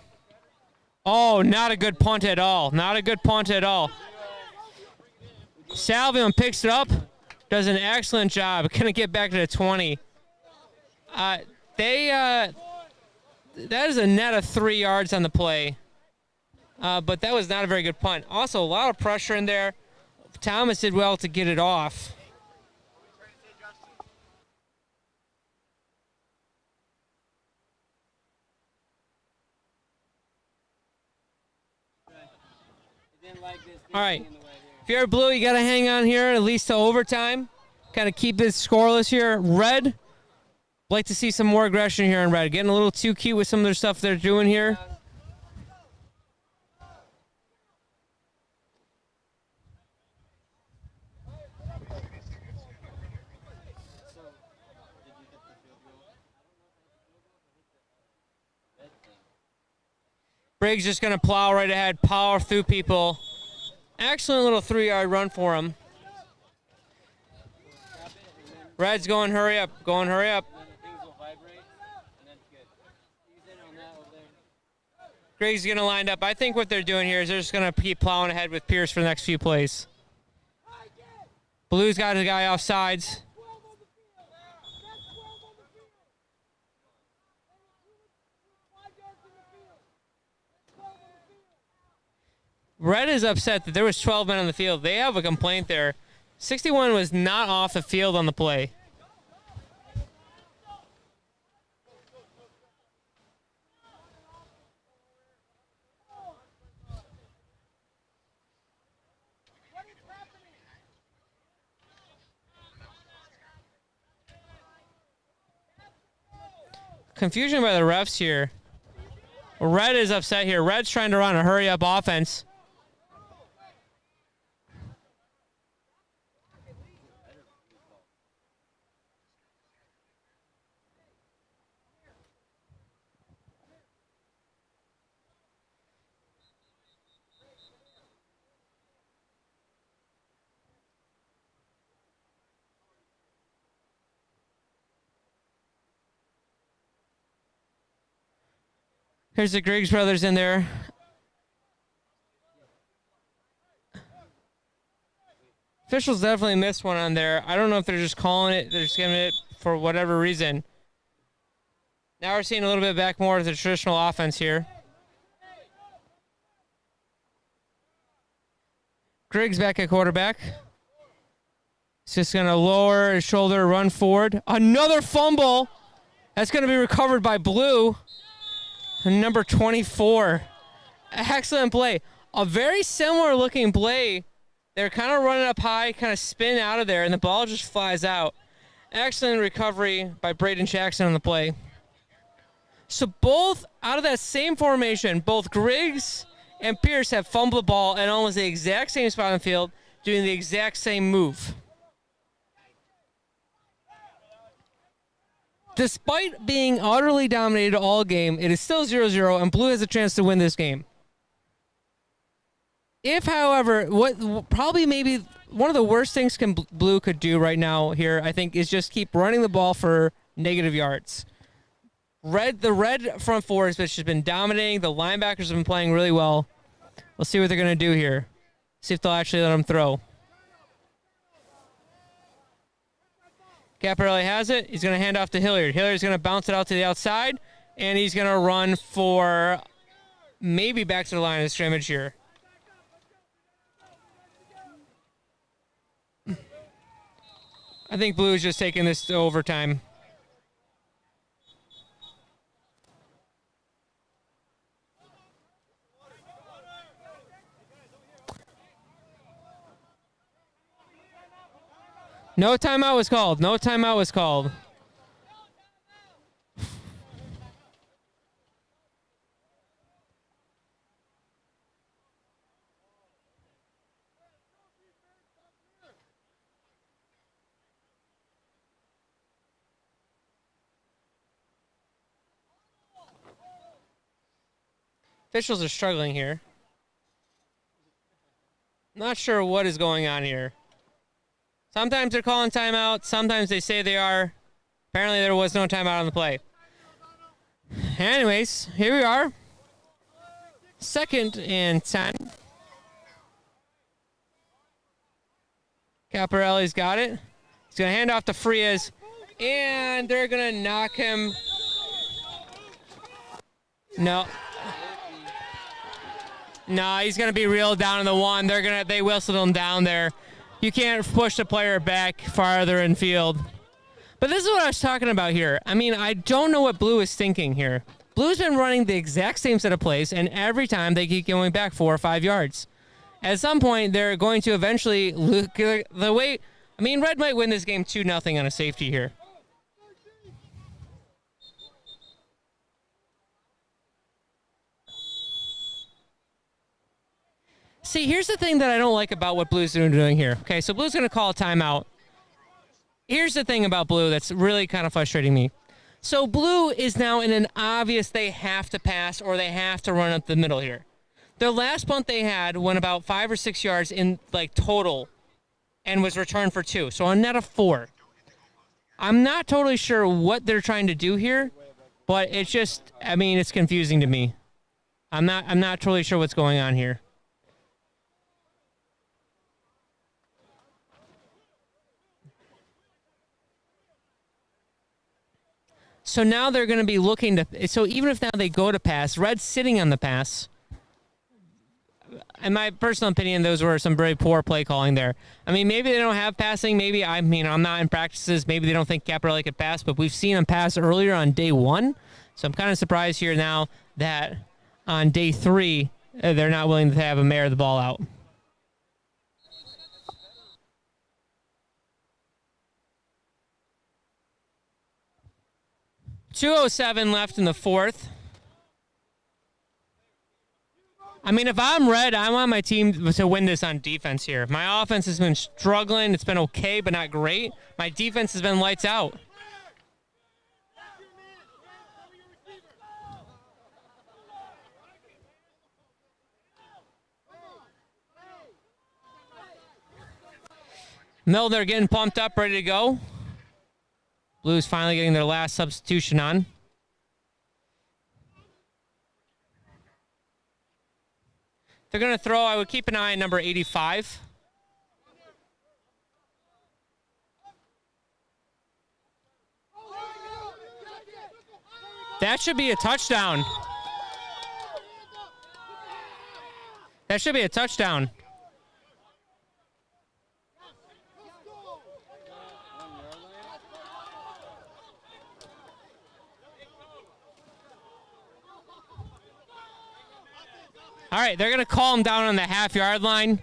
Oh, not a good punt at all. Not a good punt at all. Salvion picks it up, does an excellent job. Going to get back to the 20. That is a net of 3 yards on the play. But that was not a very good punt. Also, a lot of pressure in there. Thomas did well to get it off. All right. If you're Blue, you got to hang on here at least to overtime. Kind of keep this scoreless here. Red, like to see some more aggression here in Red. Getting a little too cute with some of their stuff they're doing here. Briggs just going to plow right ahead, power through people. Excellent little 3-yard run for him. Red's going, hurry up, hurry up. Griggs going to line up. I think what they're doing here is they're just going to keep plowing ahead with Pierce for the next few plays. Blue's got the guy off sides. Red is upset that there was 12 men on the field. They have a complaint there. 61 was not off the field on the play. Confusion by the refs here. Red is upset here. Red's trying to run a hurry-up offense. Here's the Griggs brothers in there. Officials definitely missed one on there. I don't know if they're just calling it. They're just giving it for whatever reason. Now we're seeing a little bit back more of the traditional offense here. Griggs back at quarterback. He's just going to lower his shoulder, run forward. Another fumble. That's going to be recovered by Blue. Number 24. Excellent play. A very similar looking play. They're kind of running up high, kind of spin out of there, and the ball just flies out. Excellent recovery by Braden Jackson on the play. So both out of that same formation, both Griggs and Pierce have fumbled the ball at almost the exact same spot on the field, doing the exact same move. Despite being utterly dominated all game, it is still 0-0, and Blue has a chance to win this game. If, however, what probably maybe one of the worst things Blue could do right now here, I think, is just keep running the ball for negative yards. The red front four has just been dominating. The linebackers have been playing really well. We'll see what they're going to do here. See if they'll actually let them throw. Caparelli has it. He's going to hand off to Hilliard. Hilliard's going to bounce it out to the outside, and he's going to run for maybe back to the line of scrimmage here. I think Blue is just taking this to overtime. No timeout was called. No timeout was called. Officials are struggling here. Not sure what is going on here. Sometimes they're calling timeout. Sometimes they say they are. Apparently there was no timeout on the play. Anyways, here we are. 2nd and 10. Caparelli's got it. He's going to hand off to Frias. And they're going to knock him. No, he's going to be reeled down in the one. They whistled him down there. You can't push the player back farther in field. But this is what I was talking about here. I mean, I don't know what Blue is thinking here. Blue's been running the exact same set of plays, and every time they keep going back 4 or 5 yards. At some point, they're going to eventually look the way. I mean, Red might win this game 2-0 on a safety here. See, here's the thing that I don't like about what Blue's doing here. Okay, so Blue's going to call a timeout. Here's the thing about Blue that's really kind of frustrating me. So Blue is now in an obvious they have to pass or they have to run up the middle here. Their last punt they had went about 5 or 6 yards in like total and was returned for 2. So a net of 4. I'm not totally sure what they're trying to do here, but it's just, I mean, it's confusing to me. I'm not totally sure what's going on here. So now they're going to be looking to... So even if now they go to pass, Red's sitting on the pass. In my personal opinion, those were some very poor play calling there. I mean, maybe they don't have passing. Maybe, I'm not in practices. Maybe they don't think Caparelli could pass, but we've seen him pass earlier on day 1. So I'm kind of surprised here now that on day 3, they're not willing to have him air the ball out. .207 left in the 4th. I mean, if I'm Red, I want my team to win this on defense here. My offense has been struggling. It's been okay, but not great. My defense has been lights out. Milner getting pumped up, ready to go. Blues finally getting their last substitution on. They're going to throw. I would keep an eye on number 85. That should be a touchdown. That should be a touchdown. All right, they're going to call him down on the half-yard line.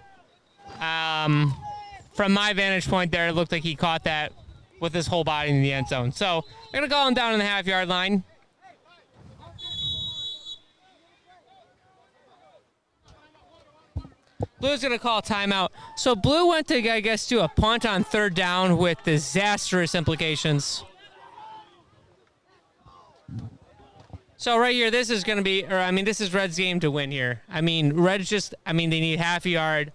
From my vantage point there, it looked like he caught that with his whole body in the end zone. So they're going to call him down on the half-yard line. Blue's going to call a timeout. So Blue went to, I guess, do a punt on third down with disastrous implications. So right here, this is going to be, this is Red's game to win here. Red's they need half a yard.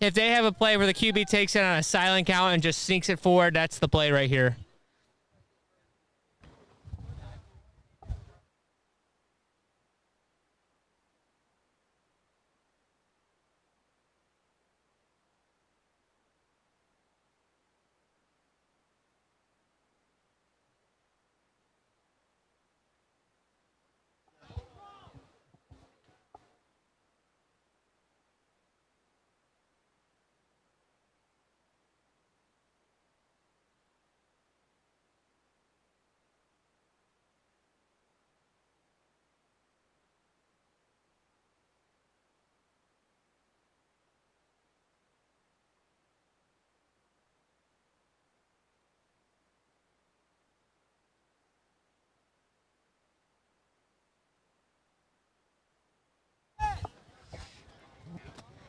If they have a play where the QB takes it on a silent count and just sneaks it forward, that's the play right here.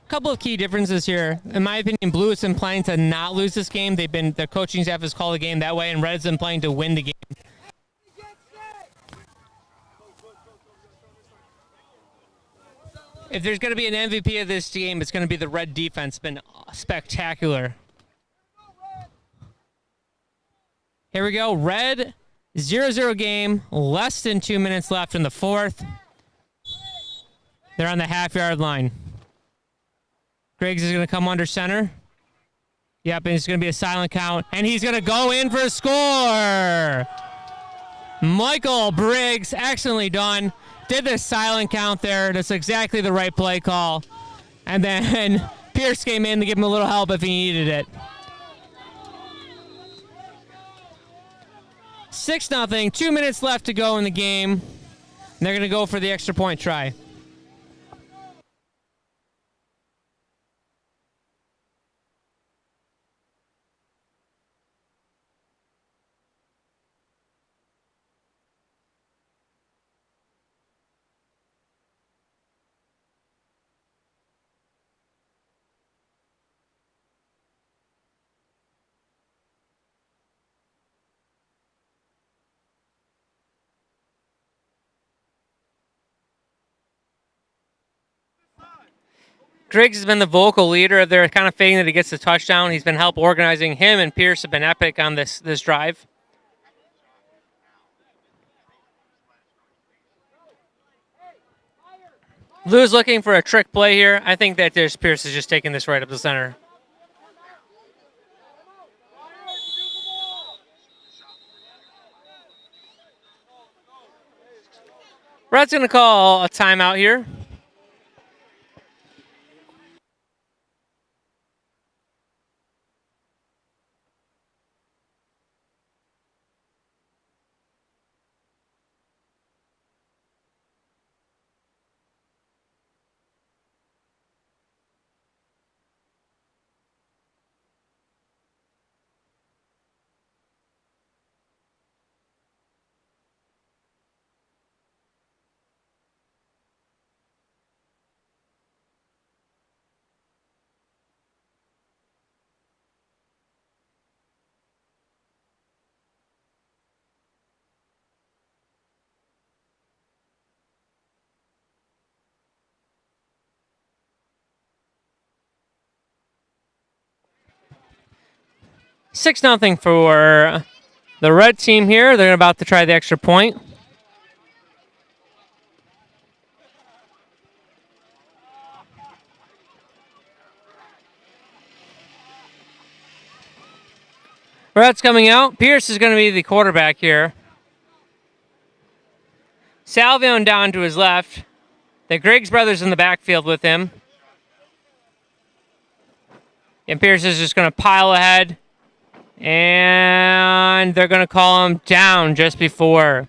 Couple of key differences here. In my opinion, Blue has been playing to not lose this game. Their coaching staff has called the game that way, and Red's been playing to win the game. If there's going to be an MVP of this game, it's going to be the Red defense. It's been spectacular. Here we go. Red, 0-0 game. Less than 2 minutes left in the fourth. They're on the half-yard line. Griggs is going to come under center. Yep, and it's going to be a silent count. And he's going to go in for a score. Michael Briggs, excellently done. Did the silent count there. That's exactly the right play call. And then Pierce came in to give him a little help if he needed it. 6-0. 2 minutes left to go in the game. And they're going to go for the extra point try. Griggs has been the vocal leader. They're kind of fading that he gets the touchdown. He's been help organizing. Him and Pierce have been epic on this drive. Lou's looking for a trick play here. I think that Pierce is just taking this right up the center. Red's going to call a timeout here. Six nothing for the Red team here. They're about to try the extra point. Red's coming out. Pierce is going to be the quarterback here. Salvion down to his left. The Griggs brothers in the backfield with him. And Pierce is just going to pile ahead. And they're going to call him down just before.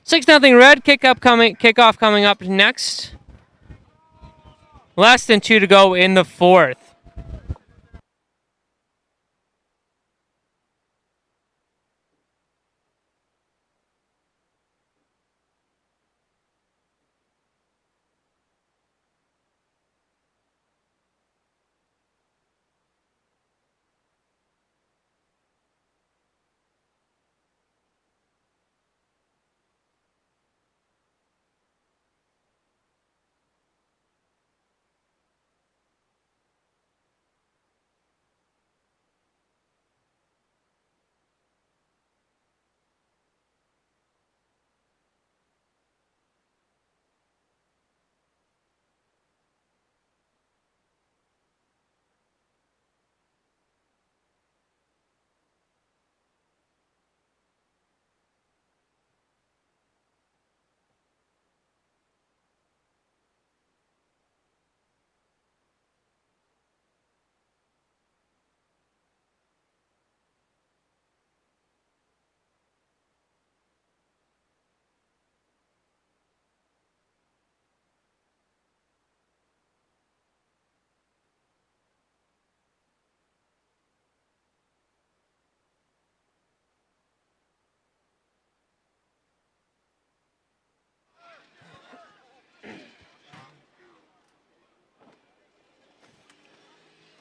6-0 Red. Kickoff coming up next. Less than 2 to go in the fourth.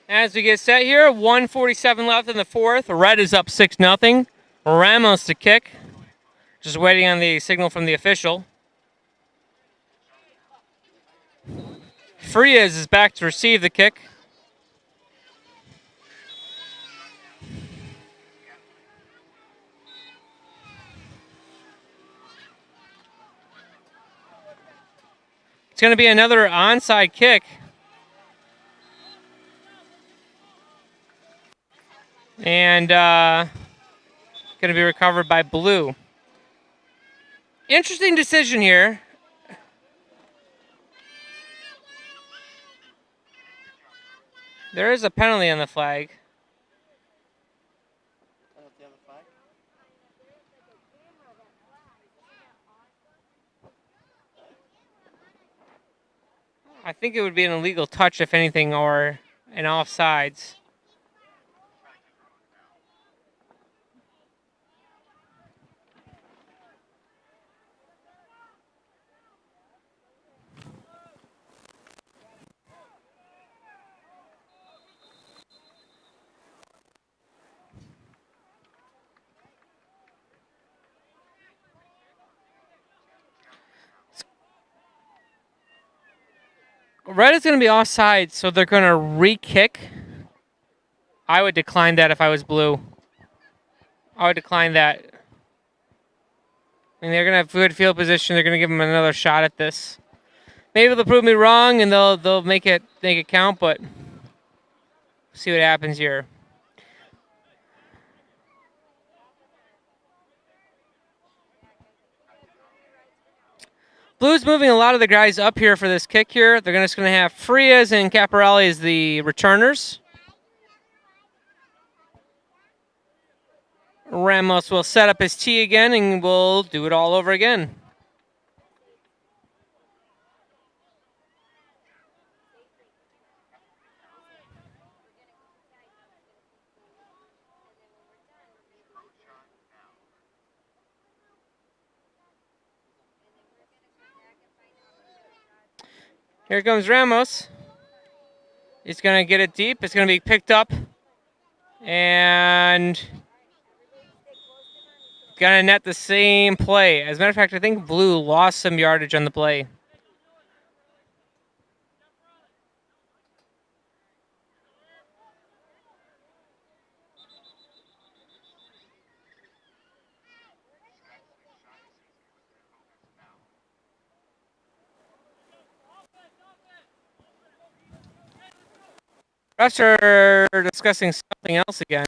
As we get set here, 1:47 left in the fourth. Red is up 6-0. Ramos to kick. Just waiting on the signal from the official. Frias is back to receive the kick. It's going to be another onside kick. And going to be recovered by Blue. Interesting decision here. There is a penalty on the flag. Penalty on the flag? I think it would be an illegal touch, if anything, or an offsides. Red is going to be offside, so they're going to re-kick. I would decline that if I was Blue. I would decline that. I mean, they're going to have good field position. They're going to give them another shot at this. Maybe they'll prove me wrong and they'll make it count, but see what happens here. Blue's moving a lot of the guys up here for this kick here. They're just going to have Frias and Caparelli as the returners. Ramos will set up his tee again, and we'll do it all over again. Here comes Ramos. He's going to get it deep. It's going to be picked up. And going to net the same play. As a matter of fact, I think Blue lost some yardage on the play. Refs are discussing something else again.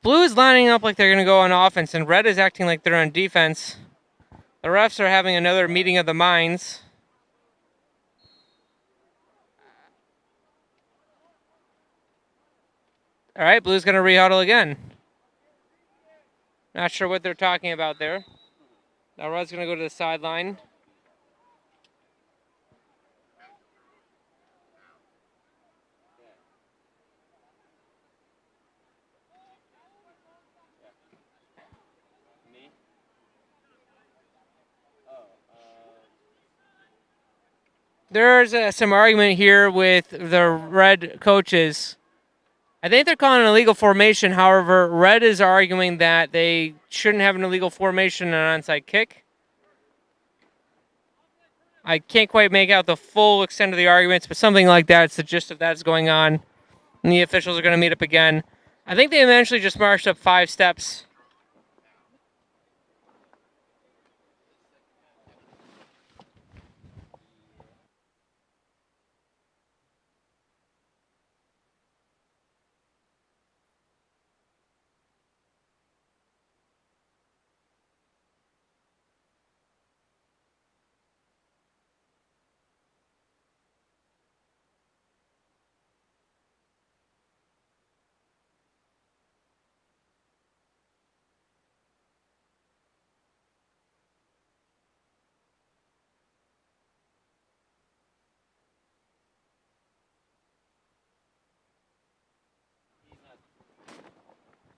Blue is lining up like they're going to go on offense, and red is acting like they're on defense. The refs are having another meeting of the minds. All right, blue's going to rehuddle again. Not sure what they're talking about there. Now red's going to go to the sideline. There's some argument here with the red coaches. I think they're calling an illegal formation. However, red is arguing that they shouldn't have an illegal formation and an onside kick. I can't quite make out the full extent of the arguments, but something like that. It's the gist of that's going on. And the officials are going to meet up again. I think they eventually just marched up 5 steps.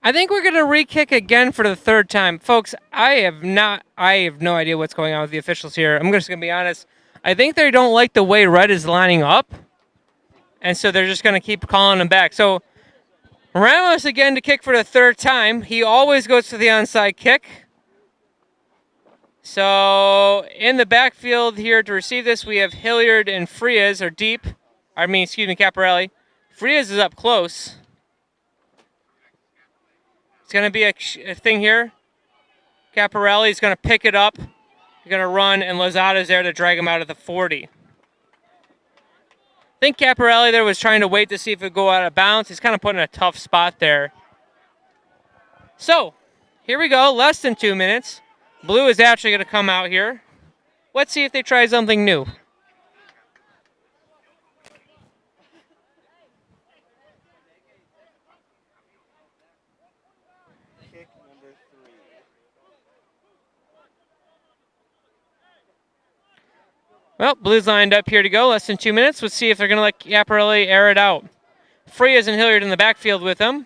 I think we're going to re-kick again for the 3rd time. Folks, I have no idea what's going on with the officials here. I'm just going to be honest. I think they don't like the way red is lining up, and so they're just going to keep calling them back. So Ramos again to kick for the 3rd time. He always goes for the onside kick. So in the backfield here to receive this, we have Hilliard and Frias are deep. Caparelli. Frias is up close. It's going to be a thing here. Caparelli is going to pick it up. He's going to run, and Lozada's there to drag him out of the 40. I think Caparelli there was trying to wait to see if it would go out of bounds. He's kind of put in a tough spot there. So, here we go. Less than 2 minutes. Blue is actually going to come out here. Let's see if they try something new. Well, blue's lined up here to go. Less than 2 minutes. Let's see if they're going to let Caparelli air it out. Frias and Hilliard in the backfield with him.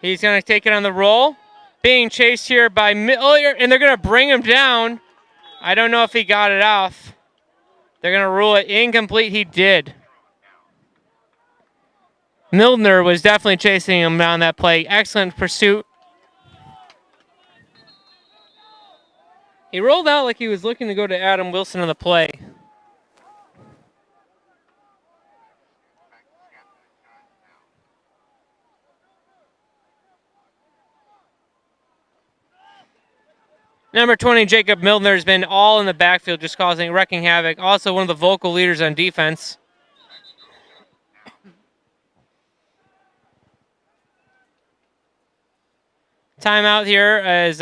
He's going to take it on the roll. Being chased here by Hilliard, and they're going to bring him down. I don't know if he got it off. They're going to rule it incomplete. He did. Milner was definitely chasing him down that play. Excellent pursuit. He rolled out like he was looking to go to Adam Wilson on the play. Number 20, Jacob Milner, has been all in the backfield, just wrecking havoc. Also one of the vocal leaders on defense. Timeout here as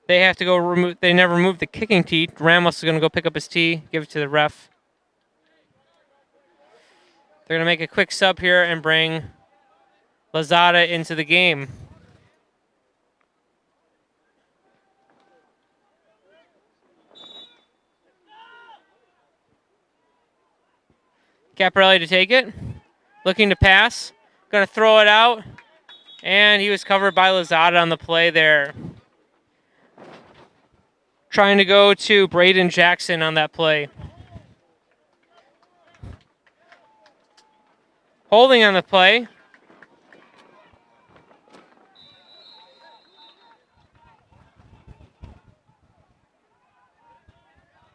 they have to go remove. They never removed the kicking tee. Ramos is going to go pick up his tee, give it to the ref. They're going to make a quick sub here and bring Lozada into the game. Caparelli to take it. Looking to pass. Going to throw it out. And he was covered by Lozada on the play there. Trying to go to Braden Jackson on that play. Holding on the play.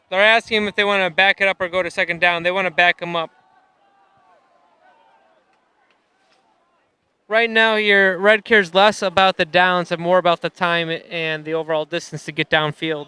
They're asking him if they want to back it up or go to 2nd down. They want to back him up. Right now here, red cares less about the downs and more about the time and the overall distance to get downfield.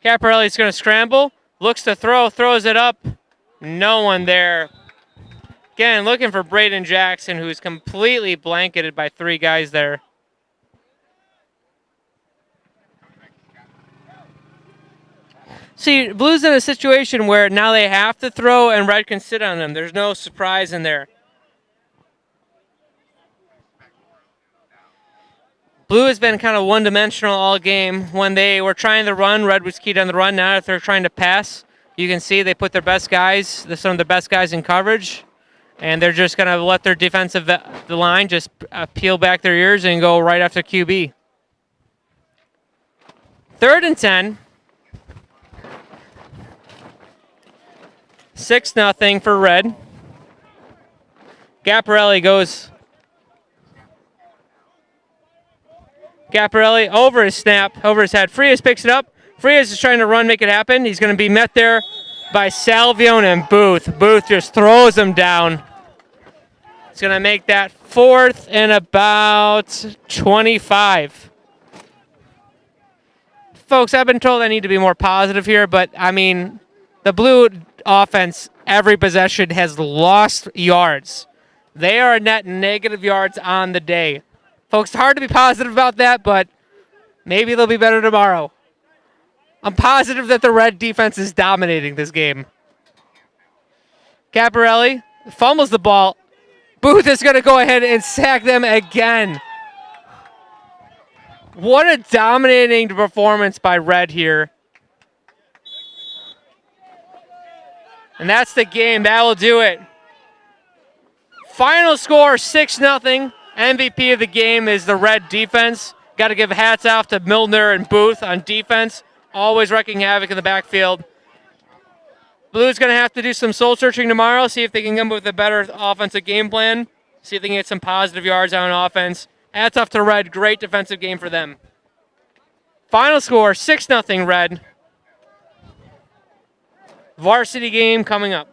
Caparelli's going to scramble. Looks to throw. Throws it up. No one there. Again, looking for Braden Jackson, who's completely blanketed by 3 guys there. See, Blue's in a situation where now they have to throw and Red can sit on them. There's no surprise in there. Blue has been kind of one-dimensional all game. When they were trying to run, Red was keyed on the run. Now that they're trying to pass, you can see they put their best guys, some of their best guys in coverage, and they're just going to let their defensive the line just peel back their ears and go right after QB. 3rd and 10. 6-0 for Red. Caparelli goes. Caparelli over his snap, over his head. Frias picks it up. Frias is trying to run, make it happen. He's going to be met there by Salvione and Booth. Booth just throws him down. It's going to make that 4th and about 25. Folks, I've been told I need to be more positive here, but, I mean, the Blue offense, every possession has lost yards. They are net negative yards on the day. Folks, it's hard to be positive about that, but maybe they'll be better tomorrow. I'm positive that the Red defense is dominating this game. Caparelli fumbles the ball. Booth is going to go ahead and sack them again. What a dominating performance by Red here. And that's the game. That will do it. Final score, 6-0. MVP of the game is the Red defense. Got to give hats off to Milner and Booth on defense. Always wrecking havoc in the backfield. Blue's going to have to do some soul searching tomorrow, see if they can come up with a better offensive game plan, see if they can get some positive yards on offense. Hats off to Red. Great defensive game for them. Final score, 6-0 Red. Varsity game coming up.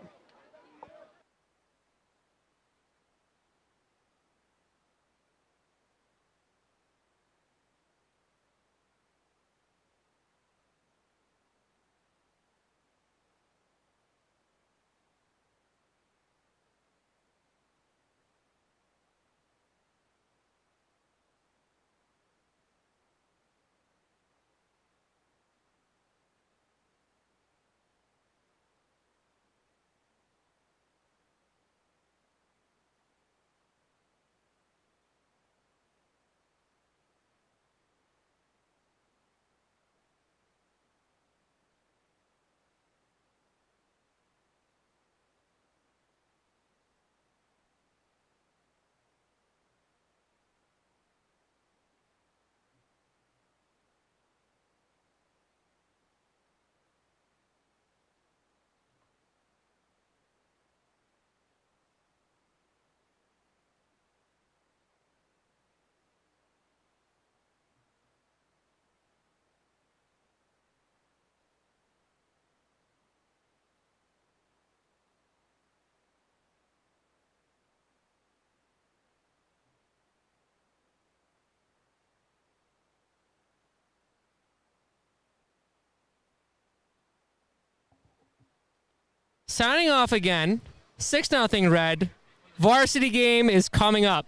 Signing off again, 6-0 Red. Varsity game is coming up.